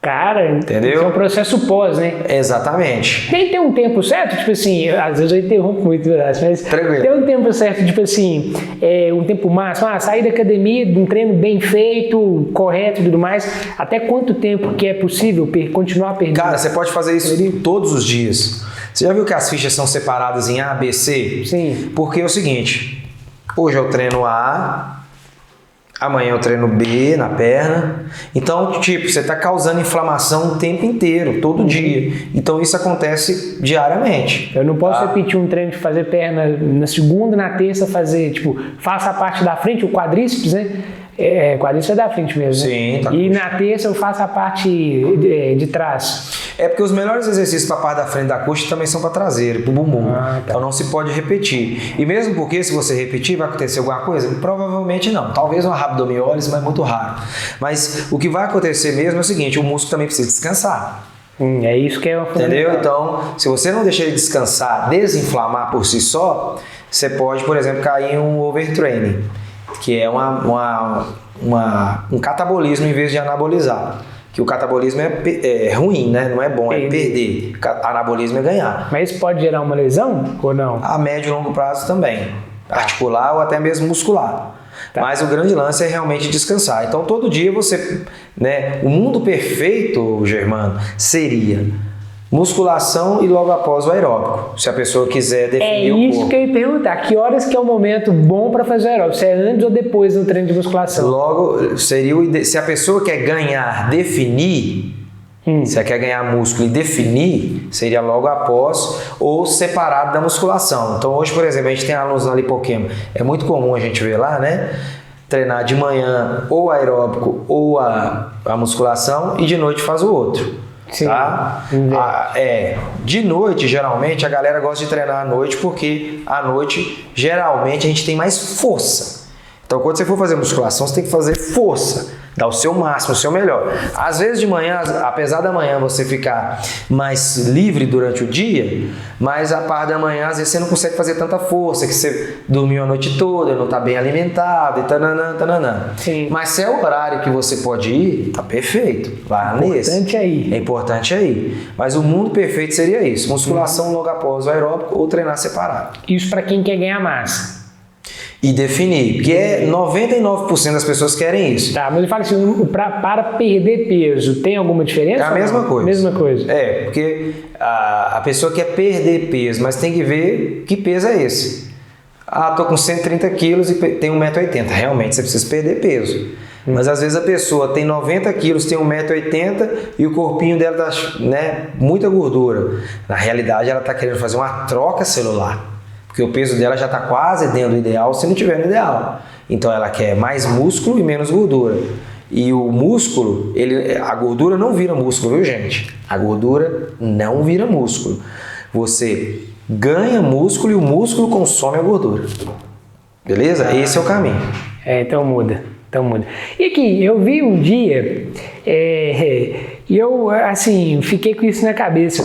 Cara, entendeu? É um processo pós, né? Exatamente. Tem um tempo certo? Tipo assim, às vezes eu interrompo muito, mas tranquilo. Tem um tempo certo, tipo assim, um tempo máximo, sair da academia, de um treino bem feito, correto e tudo mais, até quanto tempo que é possível continuar perdendo? Cara, você pode fazer isso todos os dias. Você já viu que as fichas são separadas em A, B, C? Sim. Porque é o seguinte, hoje eu treino A, amanhã eu treino B na perna. Então, tipo, você está causando inflamação o tempo inteiro, todo dia. Então, isso acontece diariamente. Eu não posso repetir um treino de fazer perna na segunda, na terça, faça a parte da frente, o quadríceps, né? Quadríceps é da frente mesmo, né? Sim, tá. E na terça eu faço a parte de trás. É porque os melhores exercícios para a parte da frente da coxa também são para traseira, para o bumbum. Tá. Então não se pode repetir. E mesmo porque se você repetir, vai acontecer alguma coisa? Provavelmente não. Talvez uma rabdomiólise, mas muito raro. Mas o que vai acontecer mesmo é o seguinte, o músculo também precisa descansar. É isso que é o fundamental. Entendeu? Então, se você não deixar ele descansar, desinflamar por si só, você pode, por exemplo, cair em um overtraining, que é um catabolismo em vez de anabolizar. Que o catabolismo é ruim, né? Não é bom, é perder. Anabolismo é ganhar. Mas isso pode gerar uma lesão ou não? A médio e longo prazo também. Articular ou até mesmo muscular. Tá. Mas o grande lance é realmente descansar. Então todo dia você... o mundo perfeito, Germano, seria musculação e logo após o aeróbico. Se a pessoa quiser definir o corpo. É isso que eu ia perguntar. Que horas que é o momento bom para fazer o aeróbico? Se é antes ou depois do treino de musculação? Logo, seria se a pessoa quer ganhar, definir, se ela quer ganhar músculo e definir, seria logo após ou separado da musculação. Então hoje, por exemplo, a gente tem alunos na Lipoquema. É muito comum a gente ver lá, né? Treinar de manhã ou aeróbico ou a musculação e de noite faz o outro. Sim. Tá? De noite, geralmente, a galera gosta de treinar à noite porque à noite, geralmente, a gente tem mais força. Então, quando você for fazer musculação, você tem que fazer força, dar o seu máximo, o seu melhor. Às vezes de manhã, apesar da manhã você ficar mais livre durante o dia, mas a par da manhã, às vezes você não consegue fazer tanta força, que você dormiu a noite toda, não está bem alimentado e tananã, tananã. Sim. Mas se é o horário que você pode ir, tá perfeito. Vá nesse. É importante aí. Mas o mundo perfeito seria isso. Musculação logo após o aeróbico ou treinar separado. Isso para quem quer ganhar massa. E definir, porque 99% das pessoas querem isso. Tá, mas eu falo assim, para perder peso, tem alguma diferença? É a mesma coisa. Mesma coisa. Porque a pessoa quer perder peso, mas tem que ver que peso é esse. Tô com 130 quilos e tenho 1,80 m. Realmente, você precisa perder peso. Mas às vezes a pessoa tem 90 quilos, tem 1,80 m e o corpinho dela tá, muita gordura. Na realidade, ela está querendo fazer uma troca celular. Porque o peso dela já está quase dentro do ideal, se não tiver no ideal. Então ela quer mais músculo e menos gordura. E o músculo, a gordura não vira músculo, viu, gente? A gordura não vira músculo. Você ganha músculo e o músculo consome a gordura. Beleza? Esse é o caminho. Então muda. E aqui, eu vi um dia, e eu, assim, fiquei com isso na cabeça.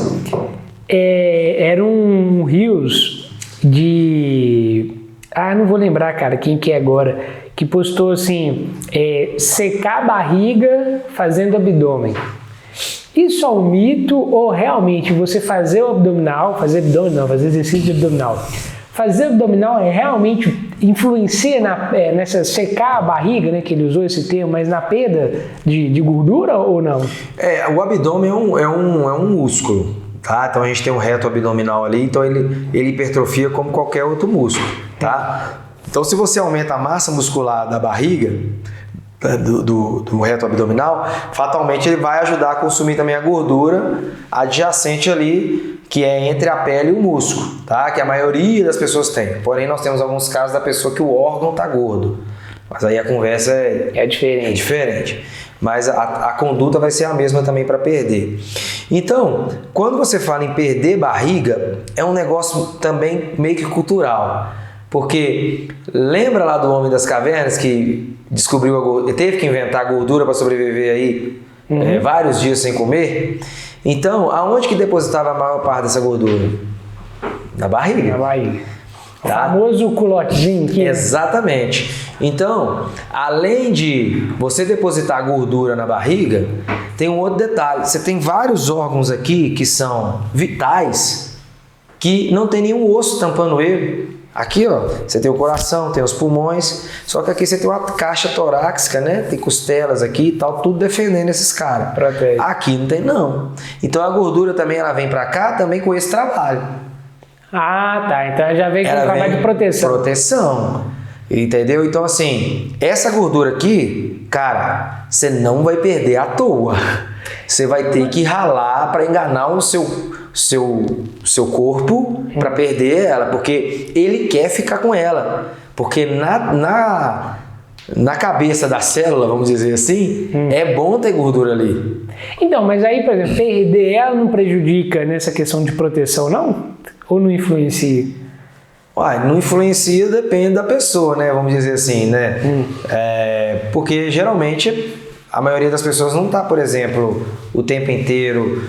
Era um Reels de... não vou lembrar, cara, quem que é agora, que postou assim, secar a barriga fazendo abdômen. Isso é um mito ou realmente você fazer exercício de abdominal, fazer abdominal realmente influencia nessa secar a barriga, né, que ele usou esse termo, mas na perda de gordura ou não? O abdômen é um músculo, tá? Então a gente tem um reto abdominal ali, então ele hipertrofia como qualquer outro músculo, tá? Então se você aumenta a massa muscular da barriga, do reto abdominal, fatalmente ele vai ajudar a consumir também a gordura adjacente ali, que é entre a pele e o músculo, tá? Que a maioria das pessoas tem. Porém, nós temos alguns casos da pessoa que o órgão tá gordo. Mas aí a conversa é diferente. Mas a conduta vai ser a mesma também para perder. Então, quando você fala em perder barriga, é um negócio também meio que cultural. Porque lembra lá do Homem das Cavernas que teve que inventar gordura para sobreviver aí vários dias sem comer? Então, aonde que depositava a maior parte dessa gordura? Na barriga. Na barriga. Tá? O famoso culotezinho aqui. Exatamente. Então, além de você depositar gordura na barriga, tem um outro detalhe. Você tem vários órgãos aqui que são vitais, que não tem nenhum osso tampando ele. Aqui, ó, você tem o coração, tem os pulmões, só que aqui você tem uma caixa torácica, né? Tem costelas aqui e tal, tudo defendendo esses caras. Aqui não tem, não. Então a gordura também ela vem pra cá também com esse trabalho. Tá. Então já veio com um trabalho de proteção. Proteção. Entendeu? Então, assim, essa gordura aqui, cara, você não vai perder à toa. Você vai ter que ralar para enganar o seu corpo para perder ela, porque ele quer ficar com ela. Porque na cabeça da célula, vamos dizer assim, é bom ter gordura ali. Então, mas aí, por exemplo, perder ela não prejudica nessa questão de proteção, não? Ou não influencia? Não influencia, depende da pessoa, né? Vamos dizer assim, né? Porque geralmente a maioria das pessoas não está, por exemplo, o tempo inteiro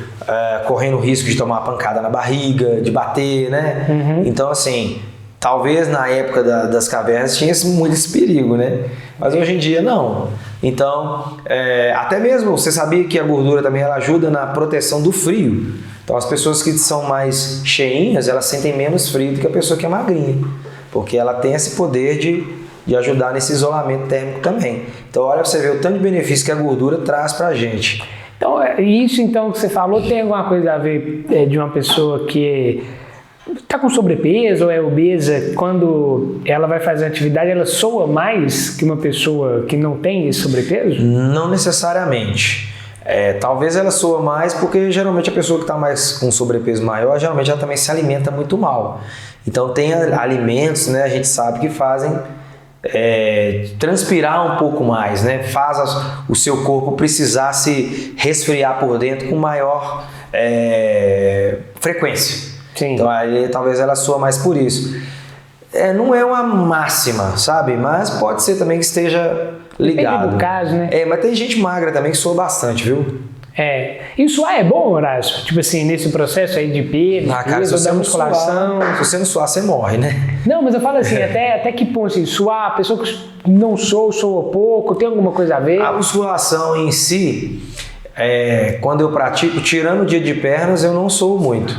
correndo o risco de tomar uma pancada na barriga, de bater, né? Então, assim, talvez na época das cavernas tinha muito esse perigo, né? Mas hoje em dia não. Então, até mesmo você sabia que a gordura também ela ajuda na proteção do frio. Então, as pessoas que são mais cheinhas, elas sentem menos frio do que a pessoa que é magrinha, porque ela tem esse poder de ajudar nesse isolamento térmico também. Então, olha para você ver o tanto de benefício que a gordura traz para a gente. Então, isso então que você falou tem alguma coisa a ver de uma pessoa que está com sobrepeso ou é obesa, quando ela vai fazer atividade, ela soa mais que uma pessoa que não tem esse sobrepeso? Não necessariamente. Talvez ela soa mais porque geralmente a pessoa que está mais com sobrepeso maior, geralmente ela também se alimenta muito mal. Então tem alimentos, né, a gente sabe que fazem transpirar um pouco mais, né? Faz o seu corpo precisar se resfriar por dentro com maior frequência. Sim. Então aí talvez ela soa mais por isso. Não é uma máxima, sabe? Mas pode ser também que esteja ligado. Depende do caso, né? Mas tem gente magra também que soa bastante, viu? E suar é bom, Horácio? Tipo assim, nesse processo aí de perda, da musculação. Se você não suar, você morre, né? Não, mas eu falo assim, até que ponto assim, suar, a pessoa que não soa pouco, tem alguma coisa a ver? A musculação em si, quando eu pratico, tirando o dia de pernas, eu não soo muito.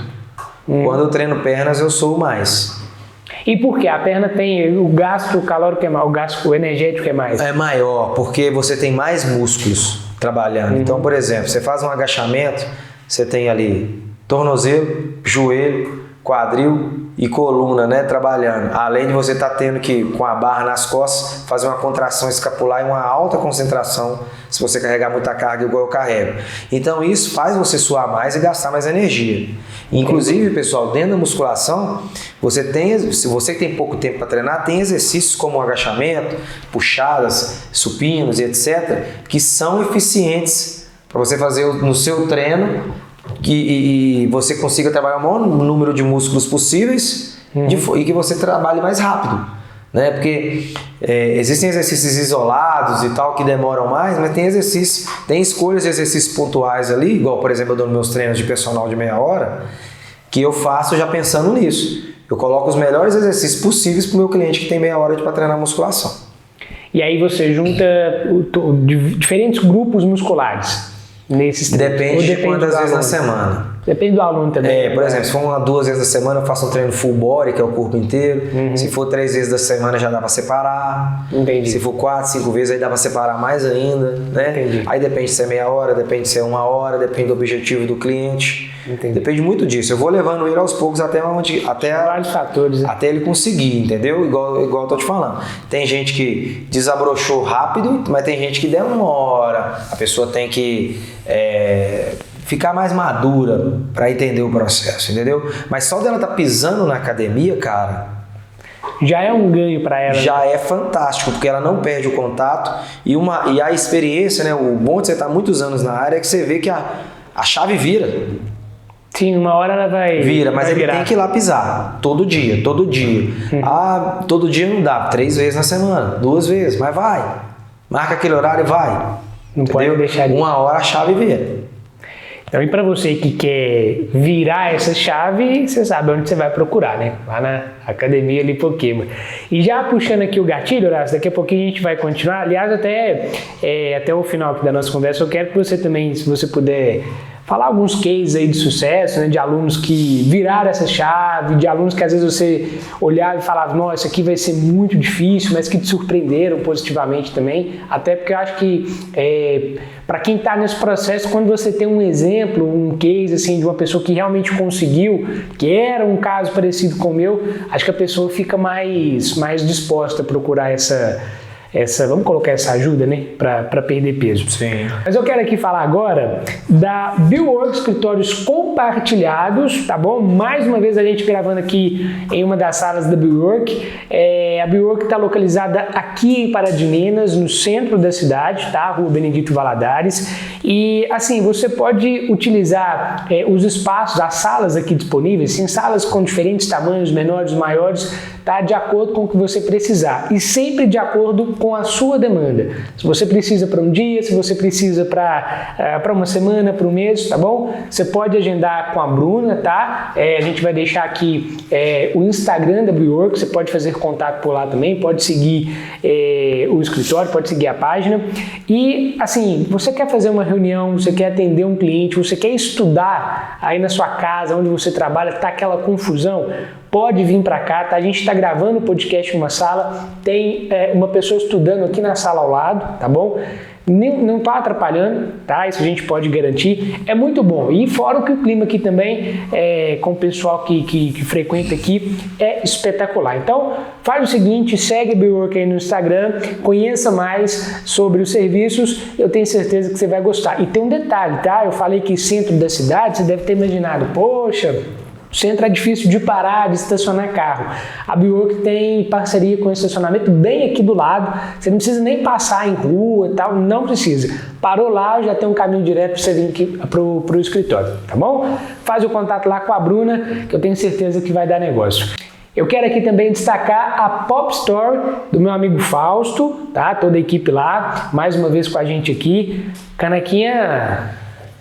Quando eu treino pernas, eu soo mais. E por quê? A perna tem o gasto calórico é maior, o gasto energético é mais? É maior, porque você tem mais músculos trabalhando. Então, por exemplo, você faz um agachamento, você tem ali tornozelo, joelho, quadril, e coluna, né, trabalhando. Além de você estar tendo que, com a barra nas costas, fazer uma contração escapular e uma alta concentração se você carregar muita carga igual eu carrego. Então isso faz você suar mais e gastar mais energia. Inclusive, pessoal, dentro da musculação, se você tem pouco tempo para treinar, tem exercícios como agachamento, puxadas, supinos e etc., que são eficientes para você fazer no seu treino e você consiga trabalhar o maior número de músculos possíveis e que você trabalhe mais rápido. Né? Porque existem exercícios isolados e tal que demoram mais, mas tem escolhas de exercícios pontuais ali, igual por exemplo eu dou meus treinos de personal de meia hora, que eu faço já pensando nisso. Eu coloco os melhores exercícios possíveis para o meu cliente que tem meia hora para treinar musculação. E aí você junta diferentes grupos musculares nesses treinos? Depende de quantas vezes na semana. Depende do aluno também. Por exemplo, se for 2 vezes na semana, eu faço um treino full body, que é o corpo inteiro. Se for 3 vezes da semana, já dá para separar. Entendi. Se for 4, 5 vezes, aí dá para separar mais ainda. Né? Entendi. Aí depende se é meia hora, depende se é 1 hora, depende do objetivo do cliente. Entendi. Depende muito disso. Eu vou levando ele aos poucos vários fatores, né? até ele conseguir, entendeu? Igual eu tô te falando. Tem gente que desabrochou rápido, mas tem gente que demora. A pessoa tem que ficar mais madura para entender o processo, entendeu? Mas só dela tá pisando na academia, cara, já é um ganho para ela. Já é fantástico, porque ela não perde o contato e a experiência, né? O bom de você estar muitos anos na área é que você vê que a chave vira. Sim, uma hora ela vai mas ele tem que ir lá pisar, todo dia. Todo dia não dá, 3 vezes na semana, 2 vezes, mas vai. Marca aquele horário e vai. Não entendeu? pode deixar de... 1 hora a chave vira. Então, e para você que quer virar essa chave, você sabe onde você vai procurar, né? Lá na Academia Lipoquema. E já puxando aqui o gatilho, Horácio, daqui a pouquinho a gente vai continuar. Aliás, até o final aqui da nossa conversa, eu quero que você também, se você puder, falar alguns cases aí de sucesso, né? De alunos que viraram essa chave, de alunos que às vezes você olhava e falava, nossa, isso aqui vai ser muito difícil, mas que te surpreenderam positivamente também. Até porque eu acho que para quem está nesse processo, quando você tem um exemplo, um case assim, de uma pessoa que realmente conseguiu, que era um caso parecido com o meu, acho que a pessoa fica mais disposta a procurar vamos colocar essa ajuda, né, para perder peso. Sim. Mas eu quero aqui falar agora da BioWork Escritórios Compartilhados, tá bom? Mais uma vez a gente gravando aqui em uma das salas da BioWork. A BioWork está localizada aqui em Pará de Minas, no centro da cidade, tá? Rua Benedito Valadares. E assim, você pode utilizar os espaços, as salas aqui disponíveis, sim, salas com diferentes tamanhos, menores, maiores, tá? De acordo com o que você precisar. E sempre de acordo com a sua demanda. Se você precisa para um dia, se você precisa para uma semana, para um mês, tá bom? Você pode agendar com a Bruna, tá? A gente vai deixar aqui o Instagram da BioWork, você pode fazer contato por lá também, pode seguir o escritório, pode seguir a página. E, assim, você quer fazer uma reunião, você quer atender um cliente, você quer estudar aí na sua casa, onde você trabalha, tá aquela confusão, pode vir para cá, tá? A gente está gravando o podcast em uma sala, tem uma pessoa estudando aqui na sala ao lado, tá bom? Não está atrapalhando, tá? Isso a gente pode garantir. É muito bom. E fora que o clima aqui também, com o pessoal que frequenta aqui, é espetacular. Então, faz o seguinte, segue a BioWork aí no Instagram, conheça mais sobre os serviços, eu tenho certeza que você vai gostar. E tem um detalhe, tá? Eu falei que centro da cidade, você deve ter imaginado, poxa, o centro é difícil de parar, de estacionar carro. A BioWork tem parceria com o estacionamento bem aqui do lado. Você não precisa nem passar em rua e tal, não precisa. Parou lá, já tem um caminho direto para você vir aqui pro escritório, tá bom? Faz o contato lá com a Bruna, que eu tenho certeza que vai dar negócio. Eu quero aqui também destacar a Pop Store do meu amigo Fausto, tá? Toda a equipe lá, mais uma vez com a gente aqui. Canequinha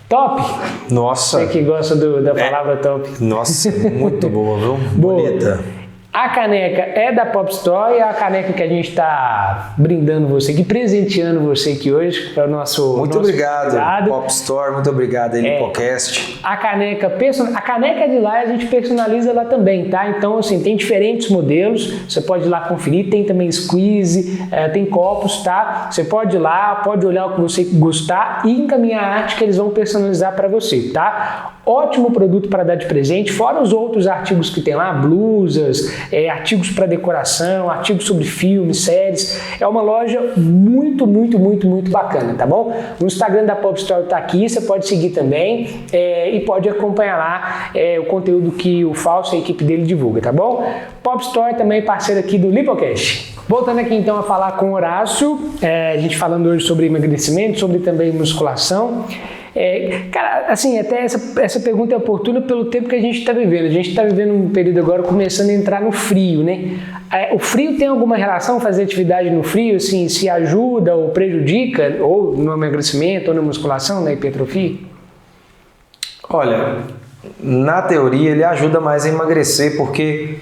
top! Nossa! Você que gosta da palavra top. Nossa, muito boa, viu? Boa. Bonita. A caneca é da Pop Store e é a caneca que a gente está brindando você aqui, presenteando você aqui hoje para o nosso Muito obrigado, convidado. Pop Store, muito obrigado aí, Lipocast. A caneca de lá a gente personaliza lá também, tá? Então, assim, tem diferentes modelos, você pode ir lá conferir, tem também squeeze, tem copos, tá? Você pode ir lá, pode olhar o que você gostar e encaminhar a arte que eles vão personalizar para você, tá? ótimo produto para dar de presente, fora os outros artigos que tem lá, blusas, artigos para decoração, artigos sobre filmes, séries. É uma loja muito, muito, muito, muito bacana, tá bom? O Instagram da Pop Store tá aqui, você pode seguir também e pode acompanhar lá o conteúdo que o Fausto e a equipe dele divulga, tá bom? Pop Store também parceiro aqui do Lipocast. Voltando aqui então a falar com o Horácio, a gente falando hoje sobre emagrecimento, sobre também musculação. Cara, assim, até essa pergunta é oportuna pelo tempo que a gente está vivendo. A gente está vivendo um período agora começando a entrar no frio, né? O frio tem alguma relação, fazer atividade no frio, assim, se ajuda ou prejudica, ou no emagrecimento, ou na musculação, na hipertrofia? Olha, na teoria ele ajuda mais a emagrecer, porque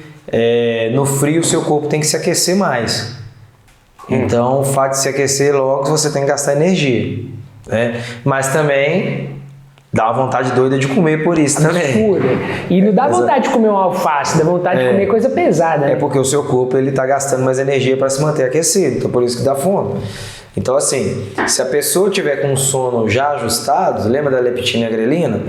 no frio o seu corpo tem que se aquecer mais. Então, o fato de se aquecer logo, você tem que gastar energia, né? Mas também dá uma vontade doida de comer por isso também. E não dá vontade de comer uma alface, dá vontade de comer coisa pesada, né? É porque o seu corpo ele está gastando mais energia para se manter aquecido, então por isso que dá fome. Então assim, se a pessoa tiver com o sono já ajustado, lembra da leptina e a grelina?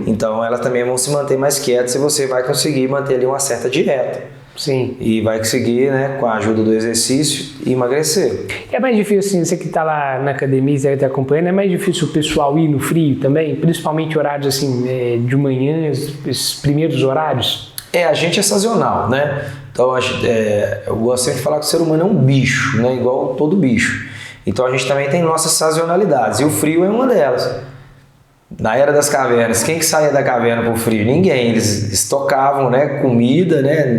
Então elas também vão se manter mais quietas e você vai conseguir manter ali uma certa dieta. Sim. E vai conseguir, né, com a ajuda do exercício, emagrecer. É mais difícil, assim, você que está lá na academia e está acompanhando, é mais difícil o pessoal ir no frio também? Principalmente horários, assim, de manhã, esses primeiros horários? A gente é sazonal, né? Então, eu gosto sempre de falar que o ser humano é um bicho, né? Igual todo bicho. Então, a gente também tem nossas sazonalidades, e o frio é uma delas. Na Era das Cavernas, quem que saía da caverna pro frio? Ninguém. Eles estocavam, né, comida, né,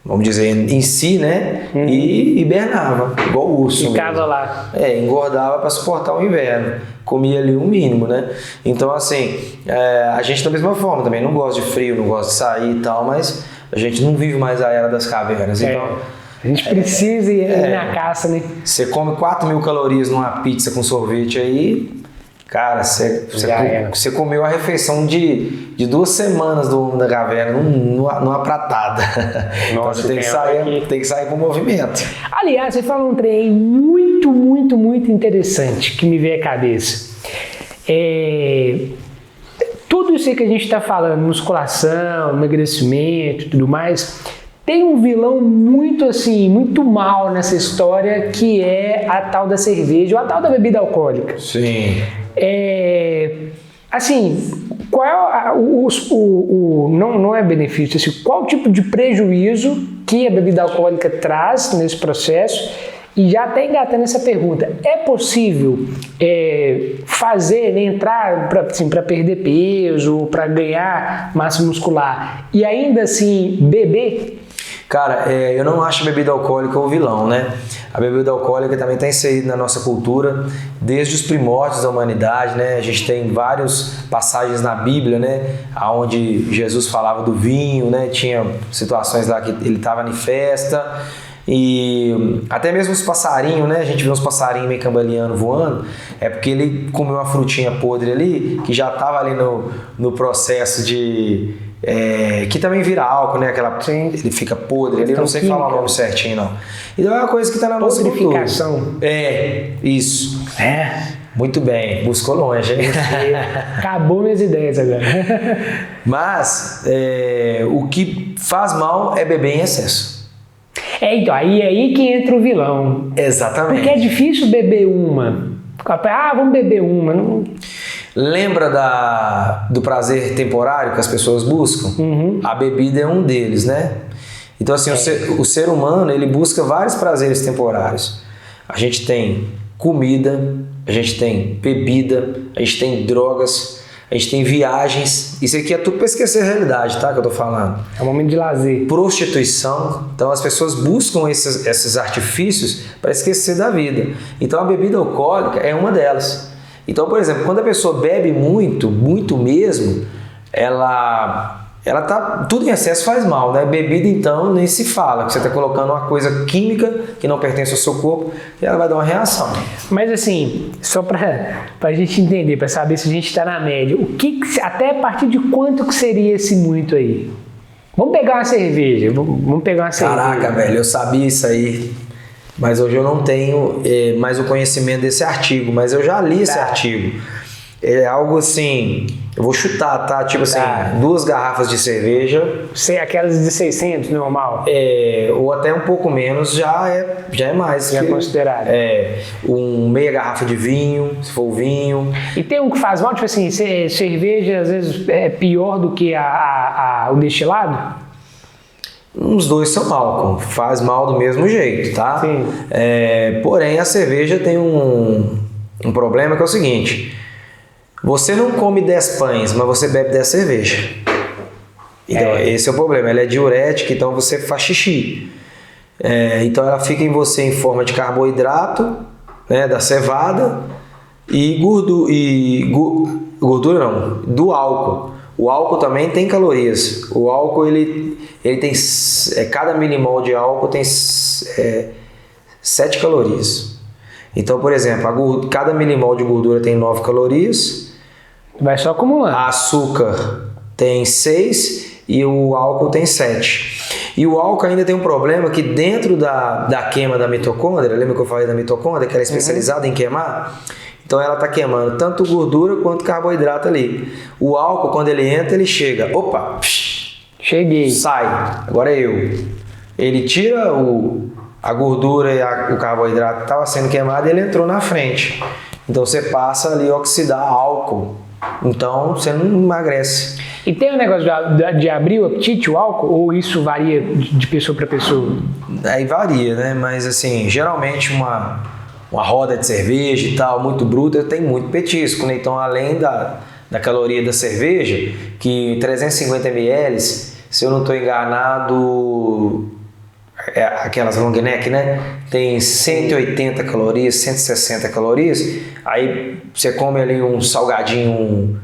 vamos dizer, em si, né? E hibernava, igual o urso. Ficava lá. Engordava para suportar o inverno. Comia ali o mínimo, né? Então, assim, a gente da mesma forma também não gosta de frio, não gosta de sair e tal, mas a gente não vive mais a Era das Cavernas. Então, a gente precisa ir na caça, né? Você come 4.000 calorias numa pizza com sorvete aí... Cara, você comeu a refeição de 2 semanas do Homem da Caverna numa pratada. Nossa, então tem que sair pro movimento. Aliás, você falou um trem muito, muito, muito interessante que me veio à cabeça. Tudo isso aí que a gente está falando, musculação, emagrecimento e tudo mais, tem um vilão muito assim, muito mal nessa história, que é a tal da cerveja ou a tal da bebida alcoólica. Sim. Assim, qual não é benefício, assim, qual tipo de prejuízo que a bebida alcoólica traz nesse processo? E já até engatando essa pergunta, é possível fazer, né, entrar para perder peso, para ganhar massa muscular e ainda assim beber? Cara, eu não acho a bebida alcoólica o vilão, né? A bebida alcoólica também está inserida na nossa cultura desde os primórdios da humanidade, né? A gente tem várias passagens na Bíblia, né? Onde Jesus falava do vinho, né? Tinha situações lá que ele estava em festa e até mesmo os passarinhos, né? A gente vê uns passarinhos meio cambaleando voando, é porque ele comeu uma frutinha podre ali, que já estava ali no processo de... que também vira álcool, né? Ele fica podre, ele não sei falar o nome certinho, não. Então é uma coisa que está na nossa cultura. Isso. Muito bem, buscou longe, hein? Acabou minhas ideias agora. Mas o que faz mal é beber em excesso. Então, aí que entra o vilão. Exatamente. Porque é difícil beber uma. Vamos beber uma. Não... Lembra do prazer temporário que as pessoas buscam? A bebida é um deles, né? Então, assim, o ser humano, ele busca vários prazeres temporários. A gente tem comida, a gente tem bebida, a gente tem drogas, a gente tem viagens. Isso aqui é tudo para esquecer a realidade, tá? Que eu tô falando. É um momento de lazer. Prostituição. Então, as pessoas buscam esses artifícios para esquecer da vida. Então, a bebida alcoólica é uma delas. Então, por exemplo, quando a pessoa bebe muito, muito mesmo, ela tá, tudo em excesso faz mal, né? Bebida, então, nem se fala, que você está colocando uma coisa química que não pertence ao seu corpo e ela vai dar uma reação. Mas assim, só para a gente entender, para saber se a gente está na média, até a partir de quanto que seria esse muito aí? Vamos pegar uma cerveja, Caraca, velho, eu sabia isso aí. Mas hoje eu não tenho mais o conhecimento desse artigo, mas eu já li esse artigo. é algo assim, eu vou chutar, tá? Tipo assim, 2 garrafas de cerveja. Aquelas de 600, normal? Ou até um pouco menos, já é mais. Já é considerado. Meia garrafa de vinho, se for vinho. E tem um que faz mal, tipo assim, cerveja às vezes é pior do que o destilado? Os dois são álcool, faz mal do mesmo jeito, tá? Sim. Porém, a cerveja tem um problema que é o seguinte: você não come 10 pães, mas você bebe 10 cerveja. Então, esse é o problema. Ela é diurética, então você faz xixi. Então, ela fica em você em forma de carboidrato, né, da cevada, e gordura não, do álcool. O álcool também tem calorias. O álcool, ele tem... cada milimol de álcool tem 7 calorias. Então, por exemplo, cada milimol de gordura tem 9 calorias. Vai só acumulando. Açúcar tem 6 e o álcool tem 7. E o álcool ainda tem um problema que dentro da queima da mitocôndria, lembra que eu falei da mitocôndria, que ela é especializada em queimar? Então ela está queimando tanto gordura quanto carboidrato ali. O álcool, quando ele entra, ele chega. Opa! Cheguei. Sai. Agora é eu. Ele tira a gordura e o carboidrato que estava sendo queimado e ele entrou na frente. Então você passa ali a oxidar álcool. Então você não emagrece. E tem um negócio de abrir o apetite, o álcool, ou isso varia de pessoa para pessoa? Aí varia, né? Mas assim, geralmente uma roda de cerveja e tal, muito bruta, tem muito petisco, né? Então, além da caloria da cerveja, que 350 ml, se eu não estou enganado, aquelas long neck, né? Tem 180 calorias, 160 calorias. Aí você come ali um salgadinho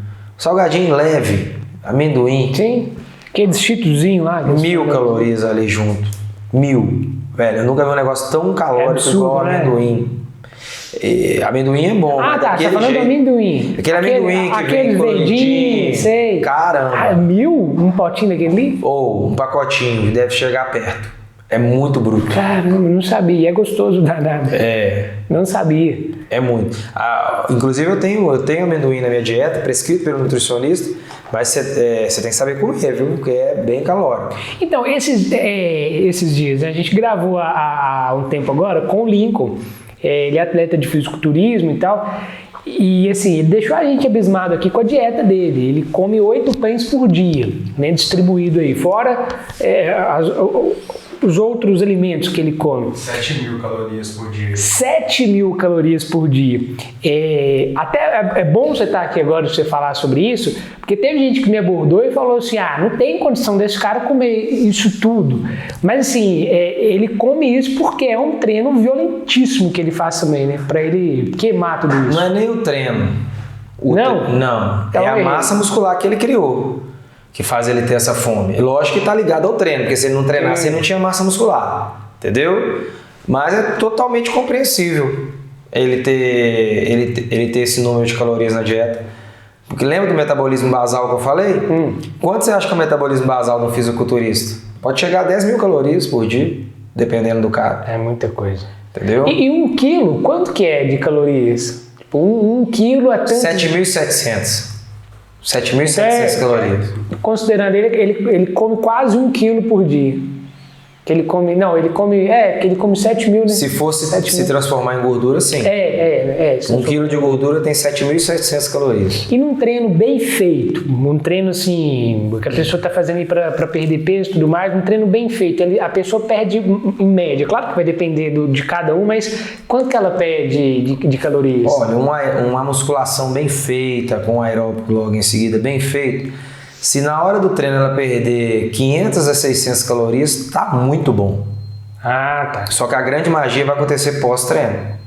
leve, amendoim. Sim, aqueles cheetozinhos lá. 1000 calorias ali junto. 1000. Velho, eu nunca vi um negócio tão calórico igual amendoim. Amendoim é bom. Tá, você tá falando do amendoim. Aquele amendoim que vem verdinho, sei. Caramba. 1000? Um potinho daquele ali? Ou um pacotinho, deve chegar perto. É muito bruto. Caramba, não sabia. É gostoso danado. Não sabia. É muito. Inclusive eu tenho amendoim na minha dieta, prescrito pelo nutricionista, mas você tem que saber comer, viu? Porque é bem calórico. Então, esses dias, a gente gravou há um tempo agora com o Lincoln. Ele é atleta de fisiculturismo e tal. E assim, ele deixou a gente abismado aqui com a dieta dele. Ele come 8 pães por dia, né, distribuído aí. Fora os outros alimentos que ele come. 7.000 calorias por dia. 7.000 calorias por dia. Até é bom você estar aqui agora e você falar sobre isso, porque teve gente que me abordou e falou assim, não tem condição desse cara comer isso tudo. Mas assim, ele come isso porque é um treino violentíssimo que ele faz também, né? Pra ele queimar tudo isso. Não é nem o treino. Não? Então, é a massa muscular que ele criou, que faz ele ter essa fome. E lógico que está ligado ao treino, porque se ele não treinasse, ele não tinha massa muscular, entendeu? Mas é totalmente compreensível ele ter esse número de calorias na dieta. Porque lembra do metabolismo basal que eu falei? Quanto você acha que é o metabolismo basal do fisiculturista? Pode chegar a 10.000 calorias por dia, dependendo do cara. É muita coisa. Entendeu? E 1 quilo, quanto que é de calorias? Tipo, 1 quilo é tanto... 7.700. 7.700 calorias. Considerando ele come quase 1 quilo por dia. Que ele come... Não, ele come... porque ele come 7.000, né? Se fosse se transformar em gordura, sim. 1 quilo de gordura tem 7.700 calorias. E num treino bem feito, um treino assim, que a pessoa está fazendo aí para perder peso e tudo mais, um treino bem feito, a pessoa perde em média, claro que vai depender de cada um, mas quanto que ela perde de calorias? Olha, uma musculação bem feita, com um aeróbico logo em seguida bem feito, se na hora do treino ela perder 500 a 600 calorias, tá muito bom. Tá. Só que a grande magia vai acontecer pós-treino.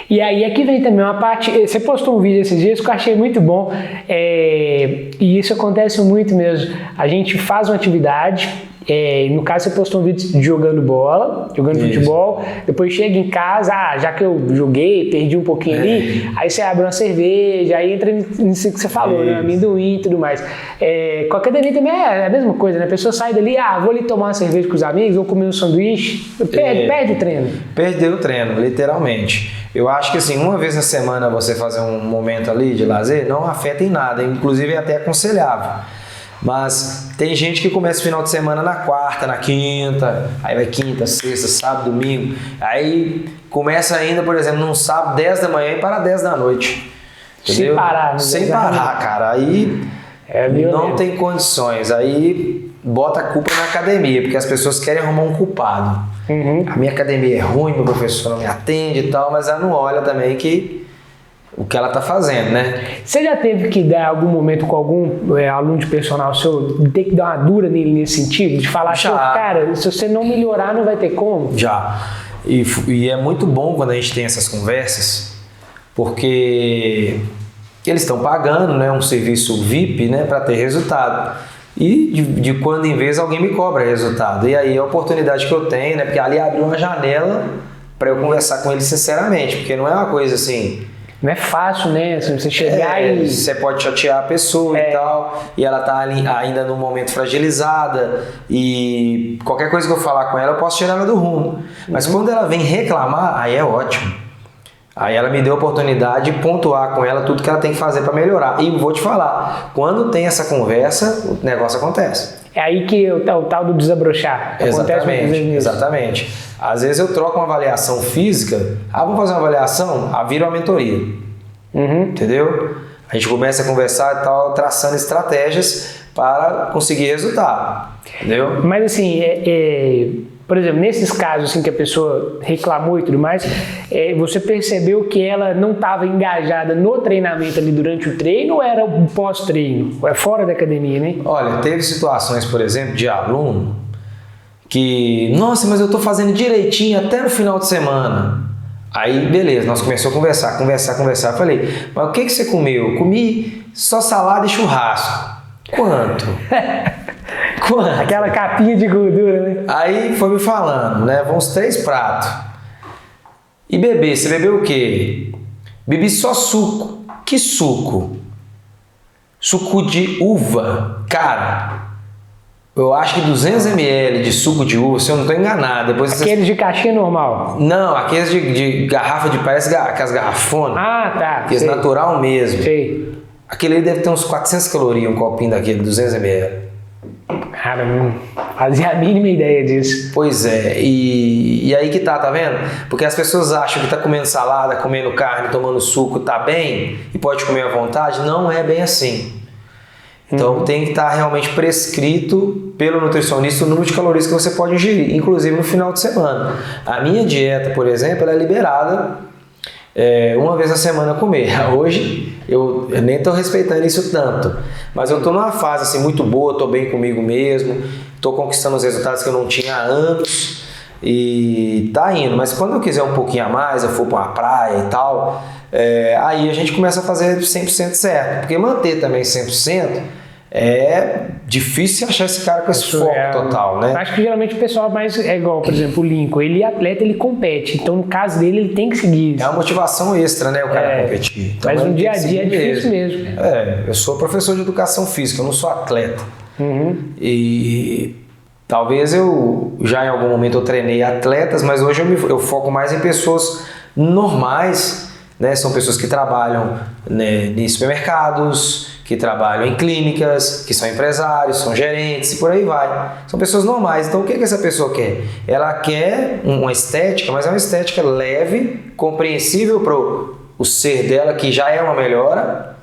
E aí aqui vem também uma parte, você postou um vídeo esses dias que eu achei muito bom, e isso acontece muito mesmo. A gente faz uma atividade, no caso você postou um vídeo jogando bola, jogando futebol, depois chega em casa, já que eu joguei, perdi um pouquinho ali, aí você abre uma cerveja, aí entra nisso que você falou, né? Amendoim e tudo mais. Com a academia também é a mesma coisa, né? A pessoa sai dali, vou ali tomar uma cerveja com os amigos, vou comer um sanduíche, perde o treino. Perdeu o treino, literalmente. Eu acho que assim, uma vez na semana você fazer um momento ali de lazer não afeta em nada, inclusive é até aconselhável. Mas tem gente que começa o final de semana na quarta, na quinta, aí vai quinta, sexta, sábado, domingo. Aí começa ainda, por exemplo, num sábado, 10 da manhã e para 10 da noite. Entendeu? Sem parar. Sem parar, cara. Aí não tem condições. Aí bota a culpa na academia, porque as pessoas querem arrumar um culpado. A minha academia é ruim, meu professor não me atende e tal, mas ela não olha também que o que ela tá fazendo, né? Você já teve que dar algum momento com algum aluno de personal seu, ter que dar uma dura nele nesse sentido? De falar assim, cara, se você não melhorar, não vai ter como? Já. E é muito bom quando a gente tem essas conversas, porque eles estão pagando, né, um serviço VIP, né, para ter resultado. E de quando em vez alguém me cobra resultado. E aí a oportunidade que eu tenho, né, porque ali abriu uma janela para eu conversar com eles sinceramente, porque não é uma coisa assim... Não é fácil, né? Assim, você chegar e... Você pode chatear a pessoa e tal, e ela tá ali ainda num momento fragilizada, e qualquer coisa que eu falar com ela, eu posso tirar ela do rumo. Mas quando ela vem reclamar, aí é ótimo. Aí ela me deu a oportunidade de pontuar com ela tudo que ela tem que fazer para melhorar. E vou te falar, quando tem essa conversa, o negócio acontece. É aí que o tal do desabrochar. Exatamente. Às vezes eu troco uma avaliação física, vamos fazer uma avaliação, vira uma mentoria. Entendeu? A gente começa a conversar e tal, traçando estratégias para conseguir resultado. Entendeu? Mas assim, por exemplo, nesses casos assim, que a pessoa reclamou e tudo mais, você percebeu que ela não estava engajada no treinamento ali durante o treino ou era o pós-treino? É fora da academia, né? Olha, teve situações, por exemplo, de aluno que, nossa, mas eu estou fazendo direitinho até no final de semana. Aí, beleza, nós começamos a conversar. Falei, mas o que você comeu? Comi só salada e churrasco. Quanto? Aquela capinha de gordura, né? Aí foi me falando, né? Vão uns 3 pratos. E beber, você bebeu o quê? Bebi só suco. Que suco? Suco de uva. Cara, eu acho que 200 ml de suco de uva, se eu não estou enganado. Depois aqueles de caixinha normal? Não, aqueles de garrafa de parece aquelas garrafonas. Tá. Aqueles natural mesmo. Sei. Aquele aí deve ter uns 400 calorias, um copinho daquele, 200 ml. Cara, não fazia a mínima ideia disso. Pois é, e aí que tá vendo? Porque as pessoas acham que tá comendo salada, comendo carne, tomando suco, tá bem e pode comer à vontade. Não é bem assim. Então tem que estar realmente prescrito pelo nutricionista o número de calorias que você pode ingerir, inclusive no final de semana. A minha dieta, por exemplo, ela é liberada uma vez a semana comer. Hoje eu nem estou respeitando isso tanto, mas eu estou numa fase assim, muito boa, estou bem comigo mesmo, estou conquistando os resultados que eu não tinha há anos e tá indo. Mas quando eu quiser um pouquinho a mais, eu for para uma praia e tal, aí a gente começa a fazer 100% certo, porque manter também 100% é difícil achar esse cara com esse foco total, né? Acho que geralmente o pessoal mais é igual, por exemplo, o Lincoln, ele é atleta, ele compete, então no caso dele ele tem que seguir isso. É uma motivação extra, né, o cara competir. Então, mas no dia a dia é difícil mesmo. Eu sou professor de educação física, eu não sou atleta. E talvez eu já em algum momento eu treinei atletas, mas hoje eu foco mais em pessoas normais, né? São pessoas que trabalham, né, em supermercados, que trabalham em clínicas, que são empresários, são gerentes e por aí vai. São pessoas normais. Então o que essa pessoa quer? Ela quer uma estética, mas é uma estética leve, compreensível para o ser dela, que já é uma melhora,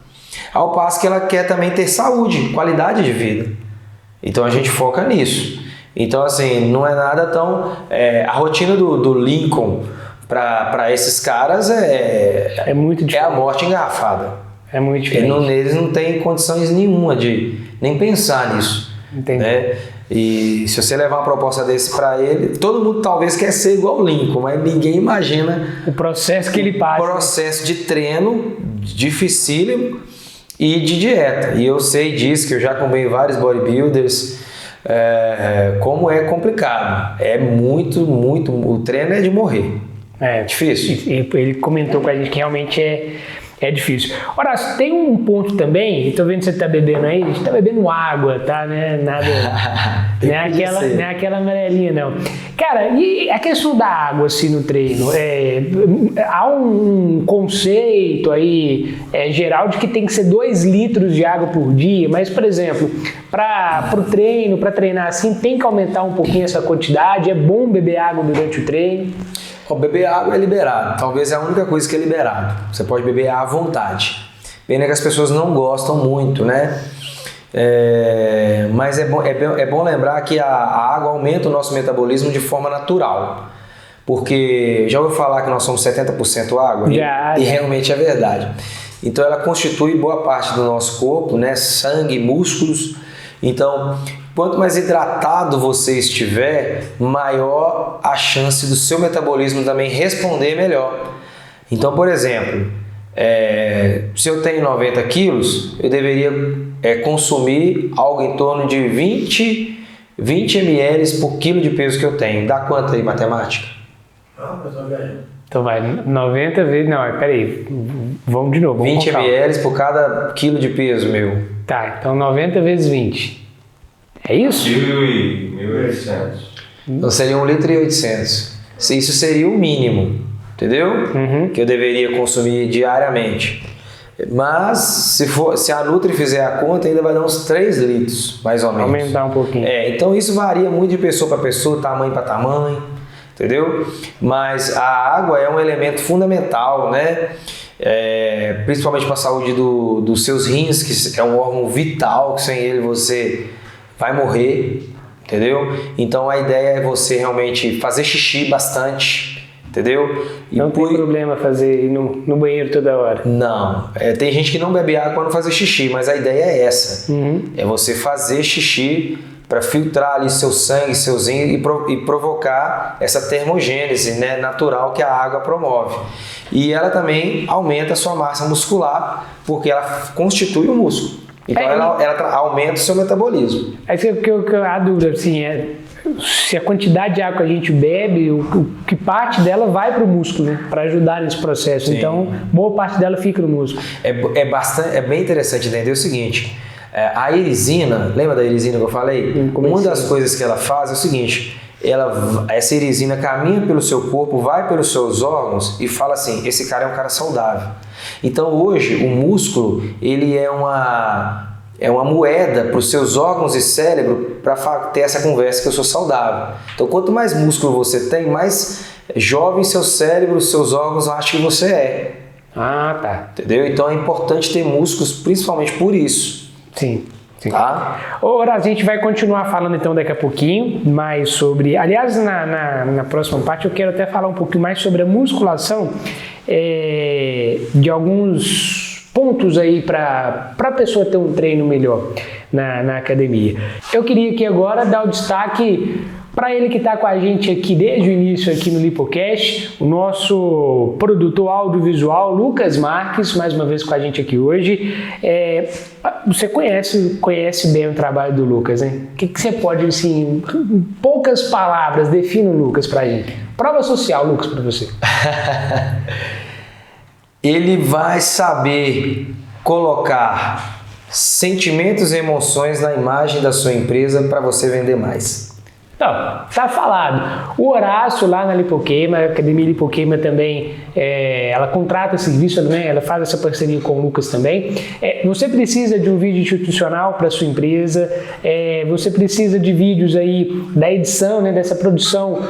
ao passo que ela quer também ter saúde, qualidade de vida. Então a gente foca nisso. Então assim, não é nada tão... a rotina do Lincoln para esses caras é muito diferente. É a morte engarrafada. É muito diferente. Eles não têm condições nenhuma de nem pensar nisso. Entendi. Né? E se você levar uma proposta desse para ele, todo mundo talvez quer ser igual o Lincoln, mas ninguém imagina o processo que ele passa. O processo de treino dificílimo e de dieta. E eu sei disso, que eu já acompanhei vários bodybuilders, como é complicado. É muito, o treino é de morrer. É difícil. E ele comentou com a gente que realmente é difícil. Horácio, tem um ponto também, estou vendo que você está bebendo aí, a gente está bebendo água, tá? Né? Nada, não é aquela amarelinha, não. Cara, e a questão da água assim no treino? Há um conceito aí geral de que tem que ser 2 litros de água por dia, mas, por exemplo, para o treino, para treinar assim, tem que aumentar um pouquinho essa quantidade? É bom beber água durante o treino? Beber água é liberado, talvez é a única coisa que é liberado. Você pode beber à vontade. Pena que as pessoas não gostam muito, né? Mas é bom lembrar que a água aumenta o nosso metabolismo de forma natural. Porque já ouviu falar que nós somos 70% água? E realmente é verdade. Então ela constitui boa parte do nosso corpo, né? Sangue, músculos. Então, quanto mais hidratado você estiver, maior a chance do seu metabolismo também responder melhor. Então, por exemplo, se eu tenho 90 quilos, eu deveria consumir algo em torno de 20 ml por quilo de peso que eu tenho. Dá quanto aí, matemática? Então vai, 90 vezes... Não, peraí, vamos de novo. 20 ml por cada quilo de peso, meu. Tá, então 90 vezes 20. É isso? 1.800. Então seria 1,8 litros. Isso seria o mínimo, entendeu? Uhum. Que eu deveria consumir diariamente. Mas se a Nutri fizer a conta, ainda vai dar uns 3 litros, mais ou menos. Aumentar um pouquinho. Então isso varia muito de pessoa para pessoa, tamanho para tamanho, entendeu? Mas a água é um elemento fundamental, né? Principalmente para a saúde dos seus rins, que é um órgão vital, que sem ele você vai morrer, entendeu? Então a ideia é você realmente fazer xixi bastante, entendeu? Não tem problema fazer ir no banheiro toda hora. Não, tem gente que não bebe água para não fazer xixi, mas a ideia é essa, é você fazer xixi para filtrar ali seu sangue, seus rins e provocar essa termogênese, né, natural que a água promove. E ela também aumenta a sua massa muscular, porque ela constitui o músculo. Então ela aumenta o seu metabolismo. A dúvida assim, se a quantidade de água que a gente bebe, que parte dela vai para o músculo, né, para ajudar nesse processo. Sim. Então, boa parte dela fica no músculo. É bem interessante entender o seguinte. A erisina, lembra da erisina que eu falei? Uma das coisas que ela faz é o seguinte: essa erisina caminha pelo seu corpo, vai pelos seus órgãos e fala assim: esse cara é um cara saudável. Então hoje o músculo ele é uma moeda para os seus órgãos e cérebro para ter essa conversa que eu sou saudável. Então quanto mais músculo você tem, mais jovem seu cérebro, seus órgãos acham que você é. Ah, tá. Entendeu? Então é importante ter músculos, principalmente por isso. Sim. Tá? Ora, a gente vai continuar falando então daqui a pouquinho mais sobre... Aliás, na próxima parte eu quero até falar um pouquinho mais sobre a musculação, de alguns pontos aí para a pessoa ter um treino melhor na academia. Eu queria aqui agora dar o destaque para ele que está com a gente aqui desde o início aqui no Lipocast, o nosso produtor audiovisual, Lucas Marques, mais uma vez com a gente aqui hoje. Você conhece bem o trabalho do Lucas, né? O que você pode, assim, em poucas palavras, define o Lucas para a gente? Prova social, Lucas, para você. Ele vai saber colocar sentimentos e emoções na imagem da sua empresa para você vender mais. Então, tá falado. O Horácio lá na Lipoqueima, a Academia Lipoqueima também, ela contrata serviço, né? Ela faz essa parceria com o Lucas também. Você precisa de um vídeo institucional para sua empresa, você precisa de vídeos aí da edição, né, dessa produção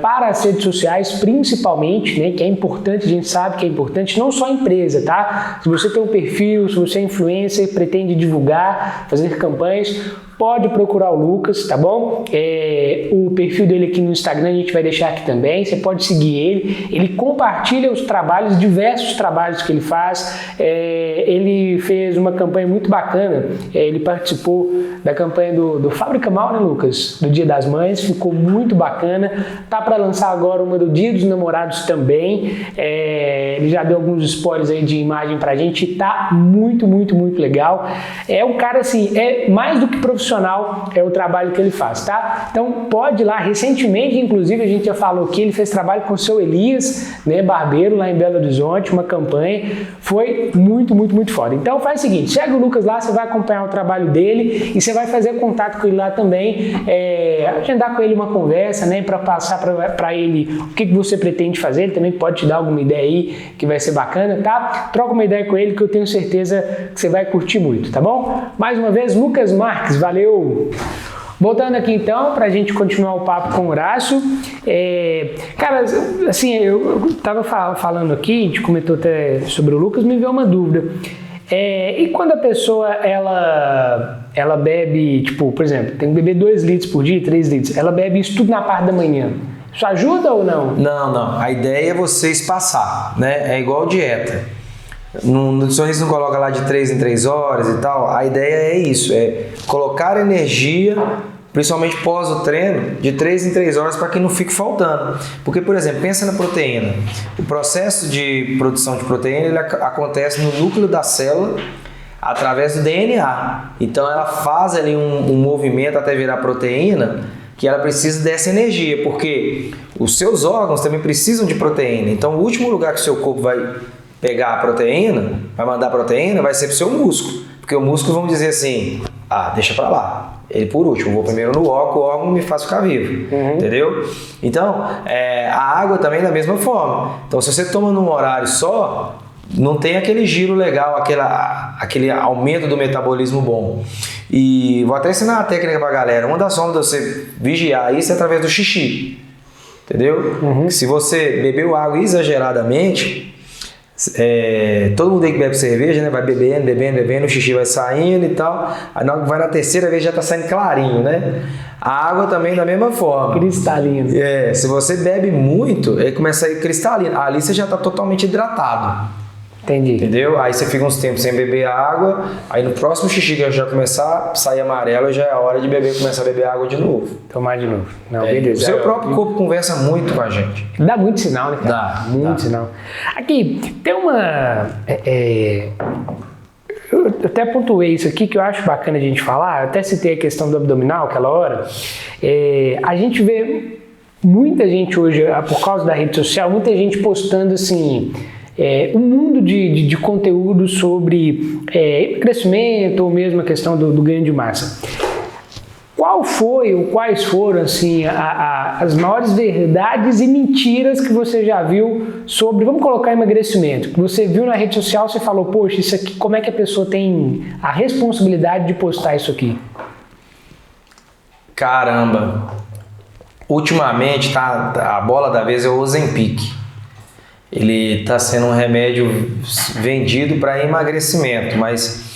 para as redes sociais, principalmente, né, que é importante, a gente sabe que é importante, não só a empresa, tá? Se você tem um perfil, se você é influencer, pretende divulgar, fazer campanhas, pode procurar o Lucas, tá bom? O perfil dele aqui no Instagram a gente vai deixar aqui também, você pode seguir ele. Ele compartilha os trabalhos, diversos trabalhos que ele faz. Ele fez uma campanha muito bacana, ele participou da campanha do Fábrica Mal, né, Lucas? Do Dia das Mães, ficou muito bacana. Tá para lançar agora uma do Dia dos Namorados também. Ele já deu alguns spoilers aí de imagem pra gente, tá muito, muito, muito legal. É um cara assim, mais do que profissional, profissional é o trabalho que ele faz, tá? Então pode ir lá, recentemente, inclusive, a gente já falou que ele fez trabalho com o seu Elias, né, barbeiro, lá em Belo Horizonte, uma campanha, foi muito, muito, muito foda. Então faz o seguinte, segue o Lucas lá, você vai acompanhar o trabalho dele e você vai fazer contato com ele lá também, agendar com ele uma conversa, né, para passar para ele o que você pretende fazer, ele também pode te dar alguma ideia aí que vai ser bacana, tá? Troca uma ideia com ele que eu tenho certeza que você vai curtir muito, tá bom? Mais uma vez, Lucas Marques, valeu! Voltando aqui então, para a gente continuar o papo com o Horácio, cara, assim, eu tava falando aqui, a gente comentou até sobre o Lucas, me veio uma dúvida. E quando a pessoa, ela bebe, tipo, por exemplo, tem que beber 2 litros por dia, 3 litros, ela bebe isso tudo na parte da manhã. Isso ajuda ou não? Não. A ideia é você espaçar, né? É igual dieta. No nutricionista não coloca lá de 3 em 3 horas e tal. A ideia é isso, é colocar energia, principalmente pós o treino, de 3 em 3 horas para que não fique faltando. Porque, por exemplo, pensa na proteína. O processo de produção de proteína ele acontece no núcleo da célula através do DNA. Então ela faz ali um movimento até virar proteína, que ela precisa dessa energia, porque os seus órgãos também precisam de proteína. Então o último lugar que o seu corpo vai pegar a proteína, vai mandar a proteína, vai ser para o seu músculo. Porque o músculo, vamos dizer assim, deixa para lá. Ele por último, vou primeiro no órgão, o órgão me faz ficar vivo, entendeu? Então, a água também da mesma forma. Então, se você toma num horário só, não tem aquele giro legal, aquele aumento do metabolismo bom. E vou até ensinar uma técnica pra galera. Uma das formas de você vigiar isso é através do xixi, entendeu? Se você bebeu água exageradamente, todo mundo aí que bebe cerveja, né, vai bebendo, o xixi vai saindo e tal, aí vai na terceira vez já tá saindo clarinho, né? A água também da mesma forma. Cristalino. Se você bebe muito, aí começa a ir cristalino. Ali você já tá totalmente hidratado. Entendi. Entendeu? Aí você fica uns tempos sem beber água, aí no próximo xixi que já começar a sair amarelo, já é a hora de começar a beber água de novo. Tomar de novo. Não, beleza. O seu próprio corpo conversa muito com a gente. Dá muito sinal, né, cara? Muito sinal. Aqui, tem uma... eu até pontuei isso aqui que eu acho bacana a gente falar, eu até citei a questão do abdominal aquela hora. A gente vê muita gente hoje, por causa da rede social, muita gente postando assim... um mundo de conteúdo sobre emagrecimento ou mesmo a questão do ganho de massa. Qual foi ou quais foram assim, as maiores verdades e mentiras que você já viu sobre, vamos colocar emagrecimento, que você viu na rede social, você falou, poxa, isso aqui, como é que a pessoa tem a responsabilidade de postar isso aqui? Caramba! Ultimamente, a bola da vez é o Ozempic. Ele está sendo um remédio vendido para emagrecimento, mas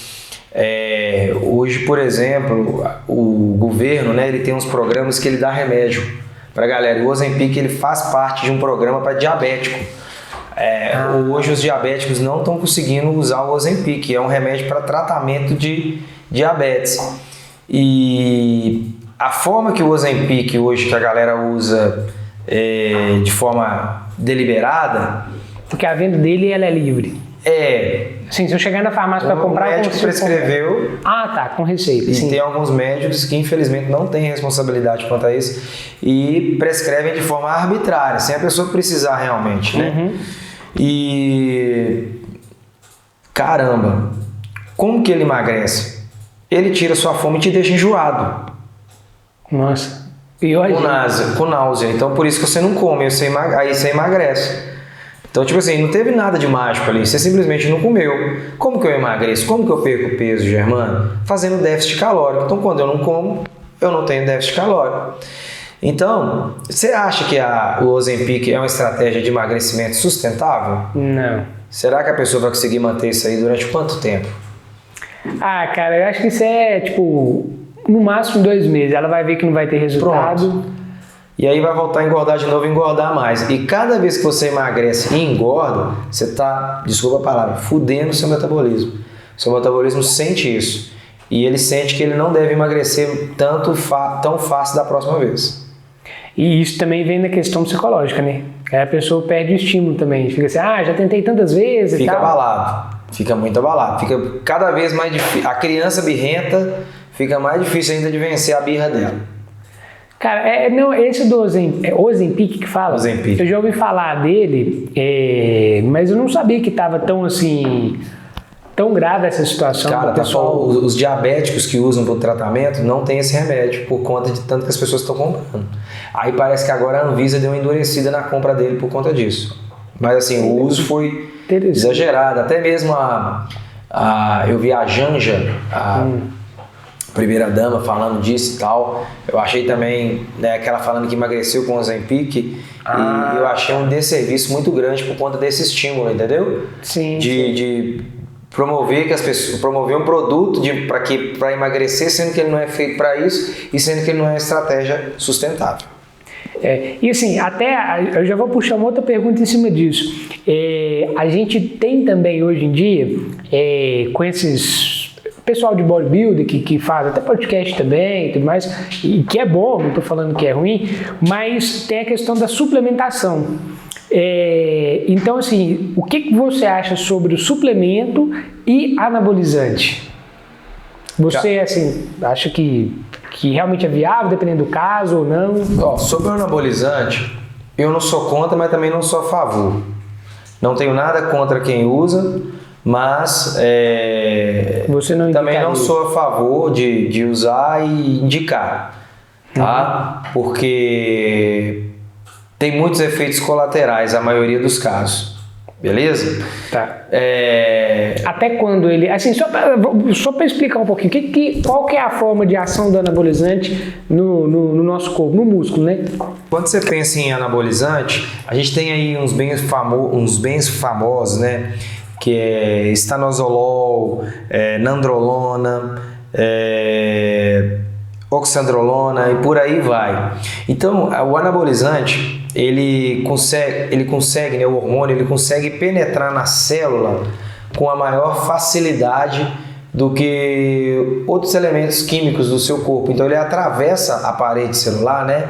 hoje, por exemplo, o governo, né, ele tem uns programas que ele dá remédio para a galera. O Ozempic ele faz parte de um programa para diabético. Hoje os diabéticos não estão conseguindo usar o Ozempic, é um remédio para tratamento de diabetes. E a forma que o Ozempic hoje que a galera usa de forma deliberada, porque a venda dele ela é livre. Sim, se eu chegar na farmácia para comprar, o médico prescreveu. Com receita. E sim. Tem alguns médicos que infelizmente não têm responsabilidade quanto a isso e prescrevem de forma arbitrária, sem a pessoa precisar realmente, né? E caramba, como que ele emagrece? Ele tira sua fome e te deixa enjoado. Nossa. E hoje? Com náusea. Então por isso que você não come, aí você emagrece. Então, tipo assim, não teve nada de mágico ali, você simplesmente não comeu. Como que eu emagreço? Como que eu perco peso, Germano? Fazendo déficit calórico. Então, quando eu não como, eu não tenho déficit calórico. Então, você acha que o Ozempic é uma estratégia de emagrecimento sustentável? Não. Será que a pessoa vai conseguir manter isso aí durante quanto tempo? Cara, eu acho que isso é, tipo, no máximo 2 meses. Ela vai ver que não vai ter resultado. Pronto. E aí vai voltar a engordar de novo e engordar mais. E cada vez que você emagrece e engorda, você está, desculpa a palavra, fudendo o seu metabolismo. Seu metabolismo sente isso. E ele sente que ele não deve emagrecer tão fácil da próxima vez. E isso também vem da questão psicológica, né? Aí a pessoa perde o estímulo também. Fica assim, já tentei tantas vezes e tal. Fica abalado. Fica muito abalado. Fica cada vez mais difícil. A criança birrenta fica mais difícil ainda de vencer a birra dela. Cara, não, esse do Ozempic que fala, Ozempic. Eu já ouvi falar dele, mas eu não sabia que estava tão assim, tão grave essa situação. Cara, pessoal. os diabéticos que usam para o tratamento não tem esse remédio por conta de tanto que as pessoas estão comprando. Aí parece que agora a Anvisa deu uma endurecida na compra dele por conta disso. Mas assim, o uso foi exagerado. Até mesmo eu vi a Janja, a primeira dama, falando disso e tal. Eu achei também, né, aquela falando que emagreceu com o Ozempic. E eu achei um desserviço muito grande por conta desse estímulo, entendeu? Sim. De promover que as pessoas, promover um produto para emagrecer, sendo que ele não é feito para isso e sendo que ele não é uma estratégia sustentável. E assim, até eu já vou puxar uma outra pergunta em cima disso. A gente tem também hoje em dia, com esses pessoal de bodybuilder que faz até podcast também e tudo mais, e que é bom, não estou falando que é ruim, mas tem a questão da suplementação. Então, assim, o que você acha sobre o suplemento e anabolizante? Você, assim, acha que realmente é viável, dependendo do caso ou não? Sobre o anabolizante, eu não sou contra, mas também não sou a favor. Não tenho nada contra quem usa, mas você não também não sou a favor de usar e indicar, tá? Porque tem muitos efeitos colaterais, a maioria dos casos. Beleza? Tá. Até quando ele... Assim, só para explicar um pouquinho, qual que é a forma de ação do anabolizante no nosso corpo, no músculo, né? Quando você pensa em anabolizante, a gente tem aí uns bens famosos, né? Que é estanozolol, nandrolona, oxandrolona e por aí vai. Então, o anabolizante, ele consegue, né, o hormônio, ele consegue penetrar na célula com a maior facilidade do que outros elementos químicos do seu corpo. Então, ele atravessa a parede celular, né,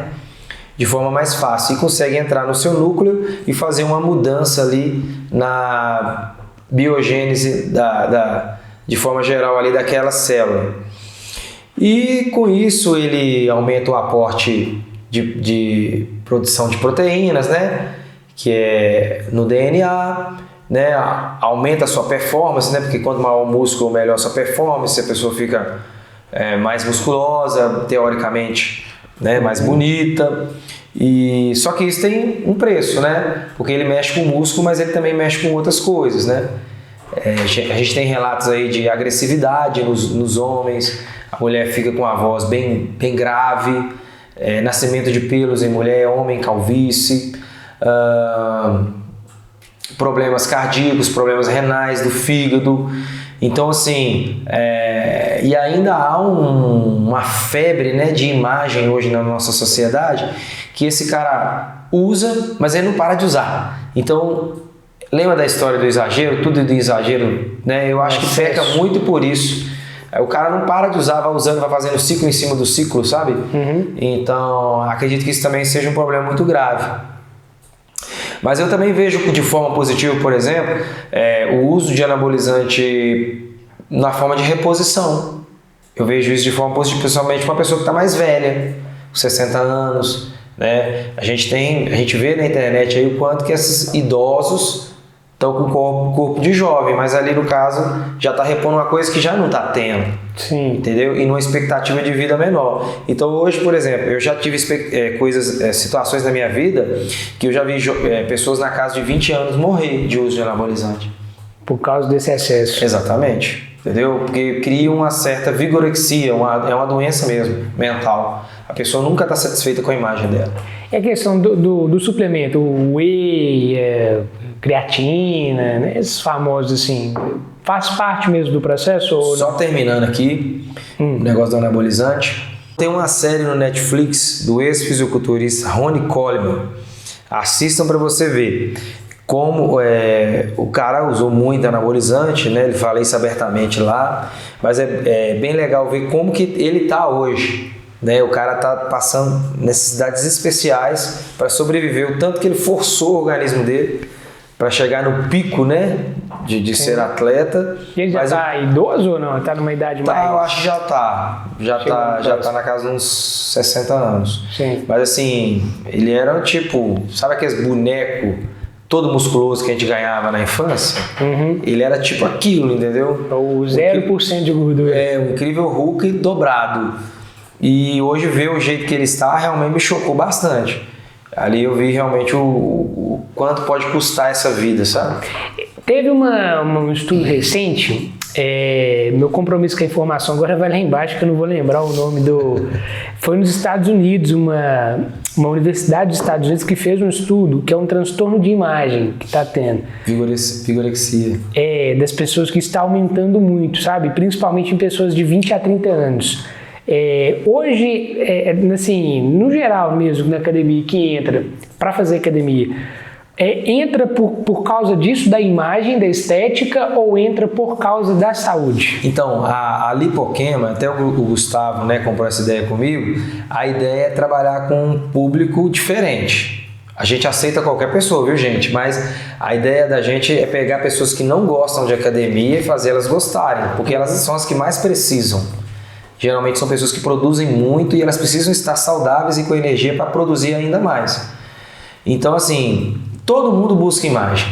de forma mais fácil e consegue entrar no seu núcleo e fazer uma mudança ali na biogênese de forma geral ali daquela célula. E com isso ele aumenta o aporte de produção de proteínas, né, que é no DNA, né, aumenta a sua performance, né, porque quanto maior o músculo, melhor a sua performance, a pessoa fica mais musculosa, teoricamente, né, mais bonita. E só que isso tem um preço, né, porque ele mexe com o músculo, mas ele também mexe com outras coisas, né. A gente tem relatos aí de agressividade nos homens, a mulher fica com a voz bem grave, nascimento de pelos em mulher, homem, calvície, problemas cardíacos, problemas renais do fígado. Então, assim, e ainda há uma febre, né, de imagem hoje na nossa sociedade, que esse cara usa, mas ele não para de usar. Então, lembra da história do exagero? Tudo do exagero, né? Eu acho que peca muito por isso. O cara não para de usar, vai usando, vai fazendo ciclo em cima do ciclo, sabe? Então, acredito que isso também seja um problema muito grave. Mas eu também vejo de forma positiva, por exemplo, o uso de anabolizante na forma de reposição. Eu vejo isso de forma positiva, principalmente para uma pessoa que está mais velha, com 60 anos, né? A gente vê na internet aí o quanto que esses idosos estão com o corpo de jovem, mas ali no caso já está repondo uma coisa que já não está tendo. Sim. Entendeu? E numa expectativa de vida menor. Então hoje, por exemplo, eu já tive situações na minha vida que eu já vi pessoas na casa de 20 anos morrer de uso de anabolizante. Por causa desse excesso. Exatamente. Entendeu? Porque cria uma certa vigorexia, é uma doença mesmo, mental. A pessoa nunca está satisfeita com a imagem dela. É a questão do suplemento, o whey, creatina, né? Esses famosos assim, faz parte mesmo do processo? Ou só terminando aqui, o negócio do anabolizante. Tem uma série no Netflix do ex-fisiculturista Ronnie Coleman. Assistam para você ver como o cara usou muito anabolizante, né? Ele fala isso abertamente lá, mas é bem legal ver como que ele está hoje. Né? O cara está passando necessidades especiais para sobreviver, o tanto que ele forçou o organismo dele para chegar no pico, né, de ser atleta. E ele já está idoso ou não? Está numa idade mais... Eu acho que já tá. Já tá na casa de uns 60 anos. Sim. Mas assim, ele era tipo, sabe aqueles bonecos todo musculoso que a gente ganhava na infância? Uhum. Ele era tipo aquilo, entendeu? O 0% de gordura. Um incrível Hulk dobrado. E hoje ver o jeito que ele está realmente me chocou bastante. Ali eu vi realmente o quanto pode custar essa vida, sabe? Teve um estudo recente, meu compromisso com a informação agora vai lá embaixo, que eu não vou lembrar o nome do... Foi nos Estados Unidos, uma universidade dos Estados Unidos que fez um estudo, que é um transtorno de imagem que está tendo. Vigorexia. Das pessoas que está aumentando muito, sabe? Principalmente em pessoas de 20 a 30 anos. Hoje, assim, no geral mesmo, na academia, que entra para fazer academia, entra por causa disso, da imagem, da estética, ou entra por causa da saúde? Então, a Lipoquema, até o Gustavo, né, comprou essa ideia comigo, a ideia é trabalhar com um público diferente. A gente aceita qualquer pessoa, viu, gente? Mas a ideia da gente é pegar pessoas que não gostam de academia e fazer elas gostarem, porque elas são as que mais precisam. Geralmente são pessoas que produzem muito e elas precisam estar saudáveis e com energia para produzir ainda mais. Então, assim, todo mundo busca imagem,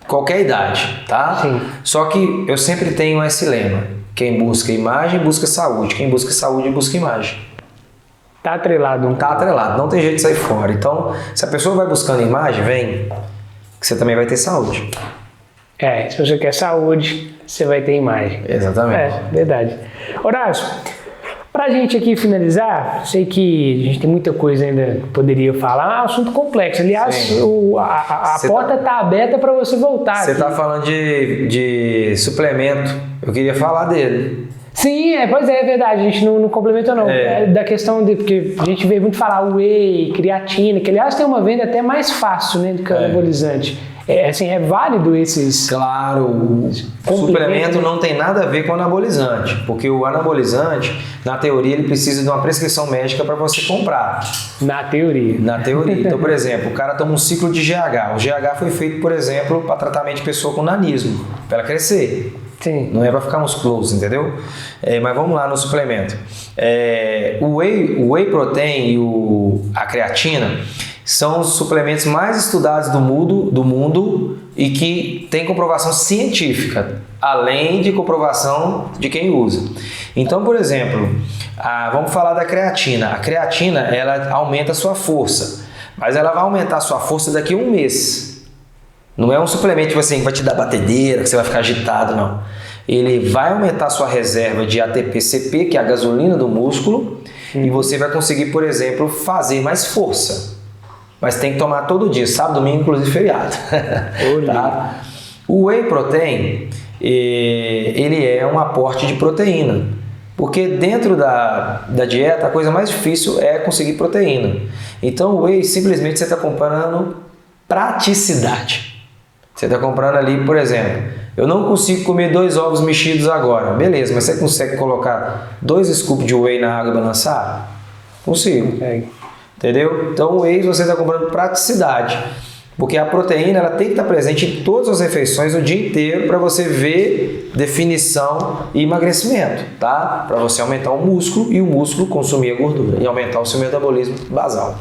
qualquer idade, tá? Sim. Só que eu sempre tenho esse lema: quem busca imagem, busca saúde. Quem busca saúde, busca imagem. Tá atrelado. Tá atrelado, não tem jeito de sair fora. Então, se a pessoa vai buscando imagem, vem, que você também vai ter saúde. Se você quer saúde, você vai ter imagem. Exatamente. Verdade. Horácio, pra gente aqui finalizar, sei que a gente tem muita coisa ainda que poderia falar, é um assunto complexo. Aliás, a porta tá aberta para você voltar. Você tá falando de suplemento, eu queria falar dele. Sim, pois é verdade, a gente não complementa não. Da questão de, porque a gente vê muito falar whey, creatina, que aliás tem uma venda até mais fácil, né, do que o anabolizante. É válido esses... Claro, o suplemento não tem nada a ver com o anabolizante, porque o anabolizante, na teoria, ele precisa de uma prescrição médica para você comprar. Na teoria. Na teoria. Então, por exemplo, o cara toma um ciclo de GH. O GH foi feito, por exemplo, para tratamento de pessoa com nanismo, para ela crescer. Sim. Não é para ficar musculoso, entendeu? Mas vamos lá no suplemento. O whey protein e a creatina são os suplementos mais estudados do mundo e que tem comprovação científica, além de comprovação de quem usa. Então, por exemplo, vamos falar da creatina. A creatina, ela aumenta a sua força, mas ela vai aumentar a sua força daqui a um mês. Não é um suplemento tipo assim, que vai te dar batedeira, que você vai ficar agitado, não. Ele vai aumentar a sua reserva de ATP-CP, que é a gasolina do músculo, e você vai conseguir, por exemplo, fazer mais força. Mas tem que tomar todo dia, sábado, domingo, inclusive feriado. Tá? O whey protein, ele é um aporte de proteína. Porque dentro da dieta, a coisa mais difícil é conseguir proteína. Então o whey, simplesmente você está comprando praticidade. Você está comprando ali, por exemplo, eu não consigo comer 2 ovos mexidos agora. Beleza, mas você consegue colocar 2 scoops de whey na água e balançar? Consigo. Entendeu? Então o whey você está comprando praticidade, porque a proteína ela tem que estar presente em todas as refeições o dia inteiro para você ver definição e emagrecimento, tá? Para você aumentar o músculo e o músculo consumir a gordura e aumentar o seu metabolismo basal.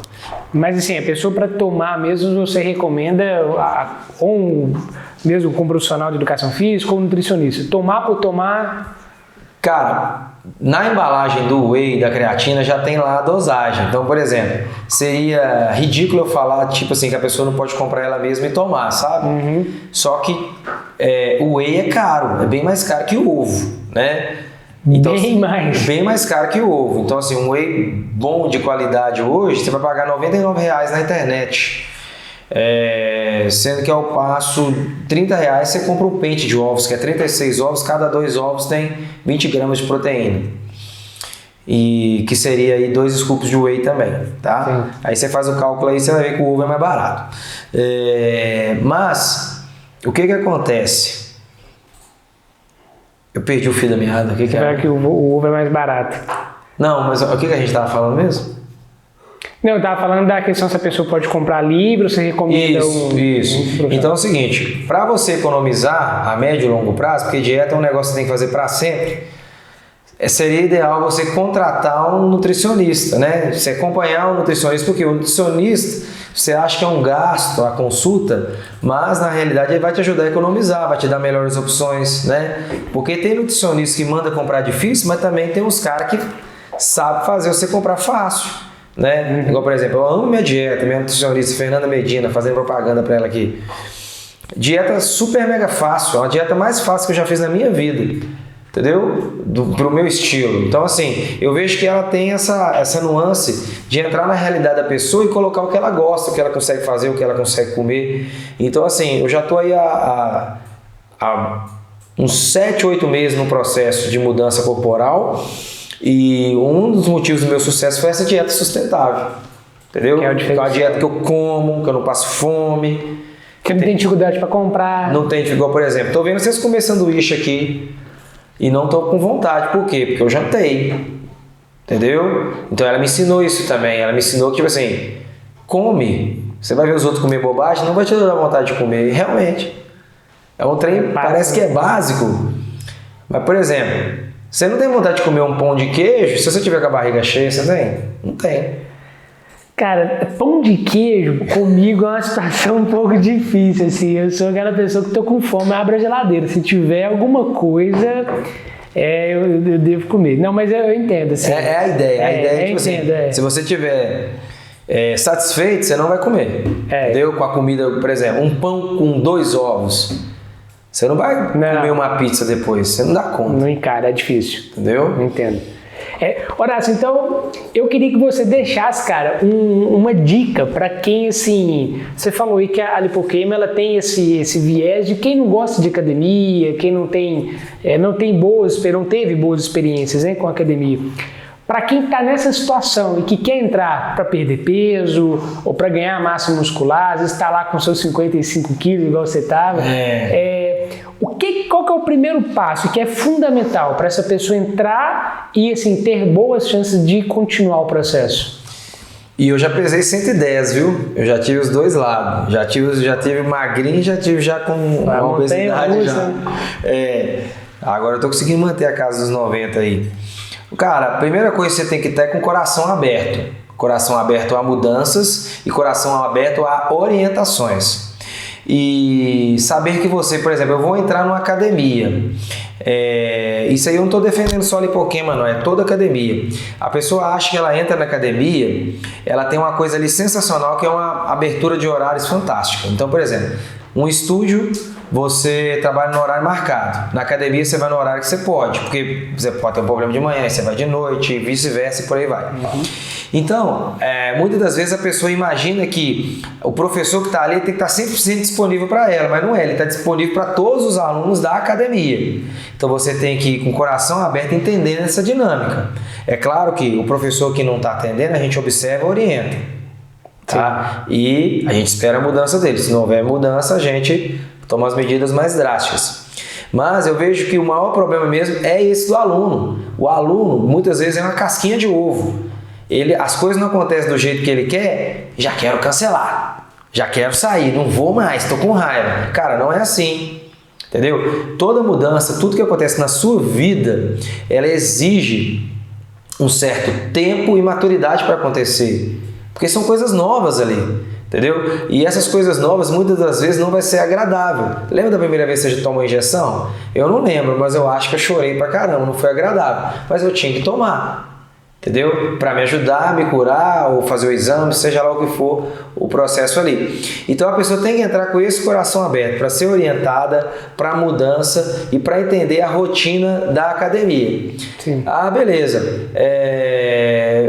Mas assim, a pessoa para tomar mesmo, você recomenda mesmo com um profissional de educação física ou nutricionista, tomar por tomar? Cara, na embalagem do whey, da creatina, já tem lá a dosagem. Então, por exemplo, seria ridículo eu falar, tipo assim, que a pessoa não pode comprar ela mesma e tomar, sabe? Só que o whey é caro, é bem mais caro que o ovo, né? Então, bem mais caro que o ovo. Então, assim, um whey bom de qualidade hoje, você vai pagar R$99 na internet. Sendo que ao passo R$30 você compra um pente de ovos, que é 36 ovos, cada 2 ovos tem 20 gramas de proteína. E que seria aí 2 scoops de whey também, tá? Sim. Aí você faz o cálculo aí, você vai ver que o ovo é mais barato. Mas, o que acontece? Eu perdi o fio da meada. Que o ovo é mais barato. Não, mas o que a gente estava falando mesmo? Não, eu tava falando da questão se a pessoa pode comprar livro, você recomenda Isso. Então é o seguinte, para você economizar a médio e longo prazo, porque dieta é um negócio que você tem que fazer para sempre, seria ideal você contratar um nutricionista, né? Você acompanhar um nutricionista, porque o nutricionista, você acha que é um gasto a consulta, mas na realidade ele vai te ajudar a economizar, vai te dar melhores opções, né? Porque tem nutricionista que manda comprar difícil, mas também tem uns caras que sabem fazer você comprar fácil. Né? Igual, por exemplo, eu amo minha dieta, minha nutricionista Fernanda Medina, fazendo propaganda para ela aqui. Dieta super mega fácil, é uma dieta mais fácil que eu já fiz na minha vida, entendeu? Pro meu estilo. Então, assim, eu vejo que ela tem essa nuance de entrar na realidade da pessoa e colocar o que ela gosta, o que ela consegue fazer, o que ela consegue comer. Então, assim, eu já tô aí há uns 7, 8 meses no processo de mudança corporal. E um dos motivos do meu sucesso foi essa dieta sustentável, entendeu? Que é uma dieta que eu como, que eu não passo fome. Que não tem dificuldade para comprar. Não tem dificuldade, por exemplo. Tô vendo vocês comer sanduíche aqui e não tô com vontade. Por quê? Porque eu jantei, entendeu? Então ela me ensinou isso também. Ela me ensinou que, tipo assim, come. Você vai ver os outros comer bobagem, não vai te dar vontade de comer. E realmente. É um trem, parece que é básico. Mas, por exemplo... Você não tem vontade de comer um pão de queijo se você tiver com a barriga cheia, você tem? Não tem. Cara, pão de queijo comigo é uma situação um pouco difícil, assim. Eu sou aquela pessoa que tô com fome, abre a geladeira. Se tiver alguma coisa, eu devo comer. Não, mas eu entendo, assim. É a ideia. A ideia é tipo entendo, assim, se você tiver satisfeito, você não vai comer. Entendeu? Com a comida, por exemplo, um pão com 2 ovos. Você não vai comer uma pizza depois, você não dá conta. Não encara, é difícil. Entendeu? Entendo. Horácio, então eu queria que você deixasse, cara, uma dica para quem, assim, você falou aí que a lipoqueima ela tem esse viés de quem não gosta de academia, quem não teve boas experiências, né, com a academia. Para quem está nessa situação e que quer entrar para perder peso ou para ganhar massa muscular, às vezes está lá com seus 55 quilos, igual você estava, qual que é o primeiro passo que é fundamental para essa pessoa entrar e assim, ter boas chances de continuar o processo? E eu já pesei 110, viu? Eu já tive os dois lados. Já tive magrinho, já tive com uma obesidade já. Agora eu tô conseguindo manter a casa dos 90 aí. Cara, a primeira coisa que você tem que ter é com o coração aberto. Coração aberto a mudanças e coração aberto a orientações. E saber que você, por exemplo, eu vou entrar numa academia. Isso aí eu não estou defendendo só a lipoquema, não, é toda academia. A pessoa acha que ela entra na academia, ela tem uma coisa ali sensacional que é uma abertura de horários fantástica. Então, por exemplo, um estúdio, você trabalha no horário marcado. Na academia você vai no horário que você pode, porque você pode ter um problema de manhã, você vai de noite, vice-versa e por aí vai. Então, muitas das vezes a pessoa imagina que o professor que está ali tem que estar 100% disponível para ela, mas não é, ele está disponível para todos os alunos da academia. Então você tem que ir com o coração aberto entendendo essa dinâmica. É claro que o professor que não está atendendo, a gente observa e orienta. Tá? E a gente espera a mudança dele. Se não houver mudança, a gente toma as medidas mais drásticas. Mas eu vejo que o maior problema mesmo é esse do aluno. O aluno, muitas vezes, é uma casquinha de ovo. As coisas não acontecem do jeito que ele quer, já quero cancelar. Já quero sair, não vou mais, estou com raiva. Cara, não é assim. Entendeu? Toda mudança, tudo que acontece na sua vida, ela exige um certo tempo e maturidade para acontecer. Porque são coisas novas ali, entendeu? E essas coisas novas, muitas das vezes, não vai ser agradável. Lembra da primeira vez que você tomou injeção? Eu não lembro, mas eu acho que eu chorei pra caramba, não foi agradável. Mas eu tinha que tomar, entendeu? Para me ajudar, me curar, ou fazer o exame, seja lá o que for o processo ali. Então a pessoa tem que entrar com esse coração aberto para ser orientada para a mudança e para entender a rotina da academia. Sim. Ah, beleza.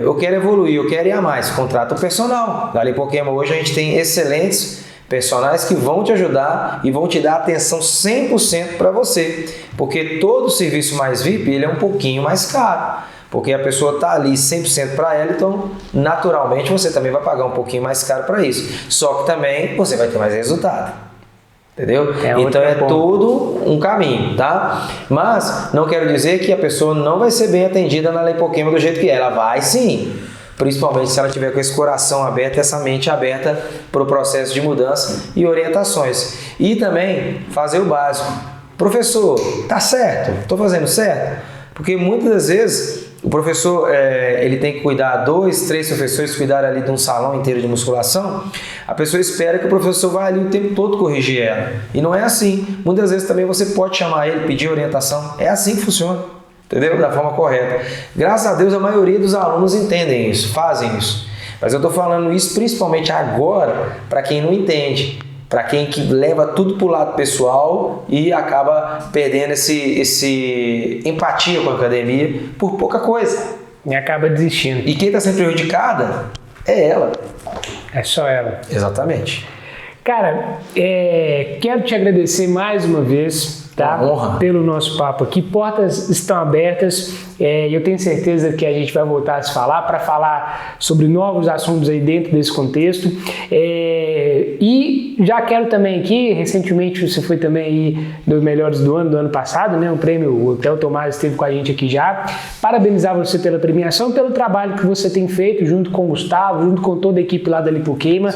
Eu quero evoluir, eu quero ir a mais. Contrata o personal. Da Lipoquema hoje a gente tem excelentes personagens que vão te ajudar e vão te dar atenção 100% para você. Porque todo serviço mais VIP ele é um pouquinho mais caro. Porque a pessoa está ali 100% para ela, então naturalmente você também vai pagar um pouquinho mais caro para isso. Só que também você vai ter mais resultado. Entendeu? Então é todo um caminho, tá? Mas não quero dizer que a pessoa não vai ser bem atendida na Lipoquema do jeito que é. Ela vai sim. principalmente se ela tiver com esse coração aberto, essa mente aberta para o processo de mudança e orientações. E também fazer o básico. Professor, tá certo? Estou fazendo certo? Porque muitas das vezes o professor ele tem que cuidar, 2, 3 professores cuidarem ali de um salão inteiro de musculação, a pessoa espera que o professor vá ali o tempo todo corrigir ela. E não é assim. Muitas vezes também você pode chamar ele, pedir orientação. É assim que funciona. Entendeu? Da forma correta. Graças a Deus a maioria dos alunos entendem isso, fazem isso. Mas eu estou falando isso principalmente agora para quem não entende, para quem que leva tudo para o lado pessoal e acaba perdendo esse empatia com a academia por pouca coisa. E acaba desistindo. E quem está sendo prejudicada é ela. É só ela. Exatamente. Cara, quero te agradecer mais uma vez, tá? Uma honra. Pelo nosso papo aqui. Portas estão abertas. Eu tenho certeza que a gente vai voltar a se falar para falar sobre novos assuntos aí dentro desse contexto. E já quero também aqui, recentemente você foi também aí dos melhores do ano passado, né? O prêmio, o Theo Tomás esteve com a gente aqui já. Parabenizar você pela premiação, pelo trabalho que você tem feito junto com o Gustavo, junto com toda a equipe lá da Lipoqueima.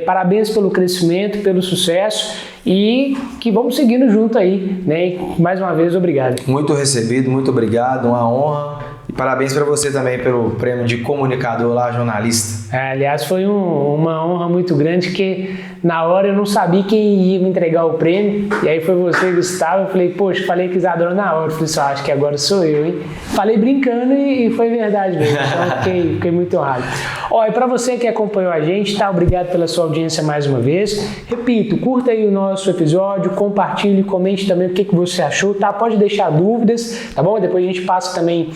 Parabéns pelo crescimento, pelo sucesso e que vamos seguindo junto aí, né? E mais uma vez, obrigado. Muito recebido, muito obrigado, uma honra. E parabéns para você também pelo prêmio de comunicador lá, jornalista. Aliás, foi uma honra muito grande, que na hora eu não sabia quem ia me entregar o prêmio, e aí foi você, Gustavo. Eu falei, poxa, falei com Isadora na hora. Eu falei, só acho que agora sou eu, hein? Falei brincando e foi verdade mesmo. Então fiquei muito honrado. E para você que acompanhou a gente, tá? Obrigado pela sua audiência mais uma vez. Repito, curta aí o nosso episódio, compartilhe, comente também o que você achou, tá? Pode deixar dúvidas, tá bom? Depois a gente passa também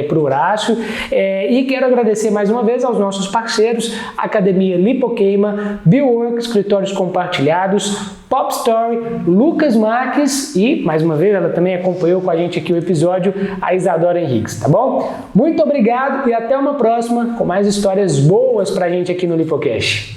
para o Horácio. E quero agradecer mais uma vez aos nossos parceiros, Academia Lipoqueima, Biowork, Escritórios Compartilhados, Pop Story, Lucas Marques e, mais uma vez, ela também acompanhou com a gente aqui o episódio, a Isadora Henriques, tá bom? Muito obrigado e até uma próxima com mais histórias boas pra gente aqui no Lipocast.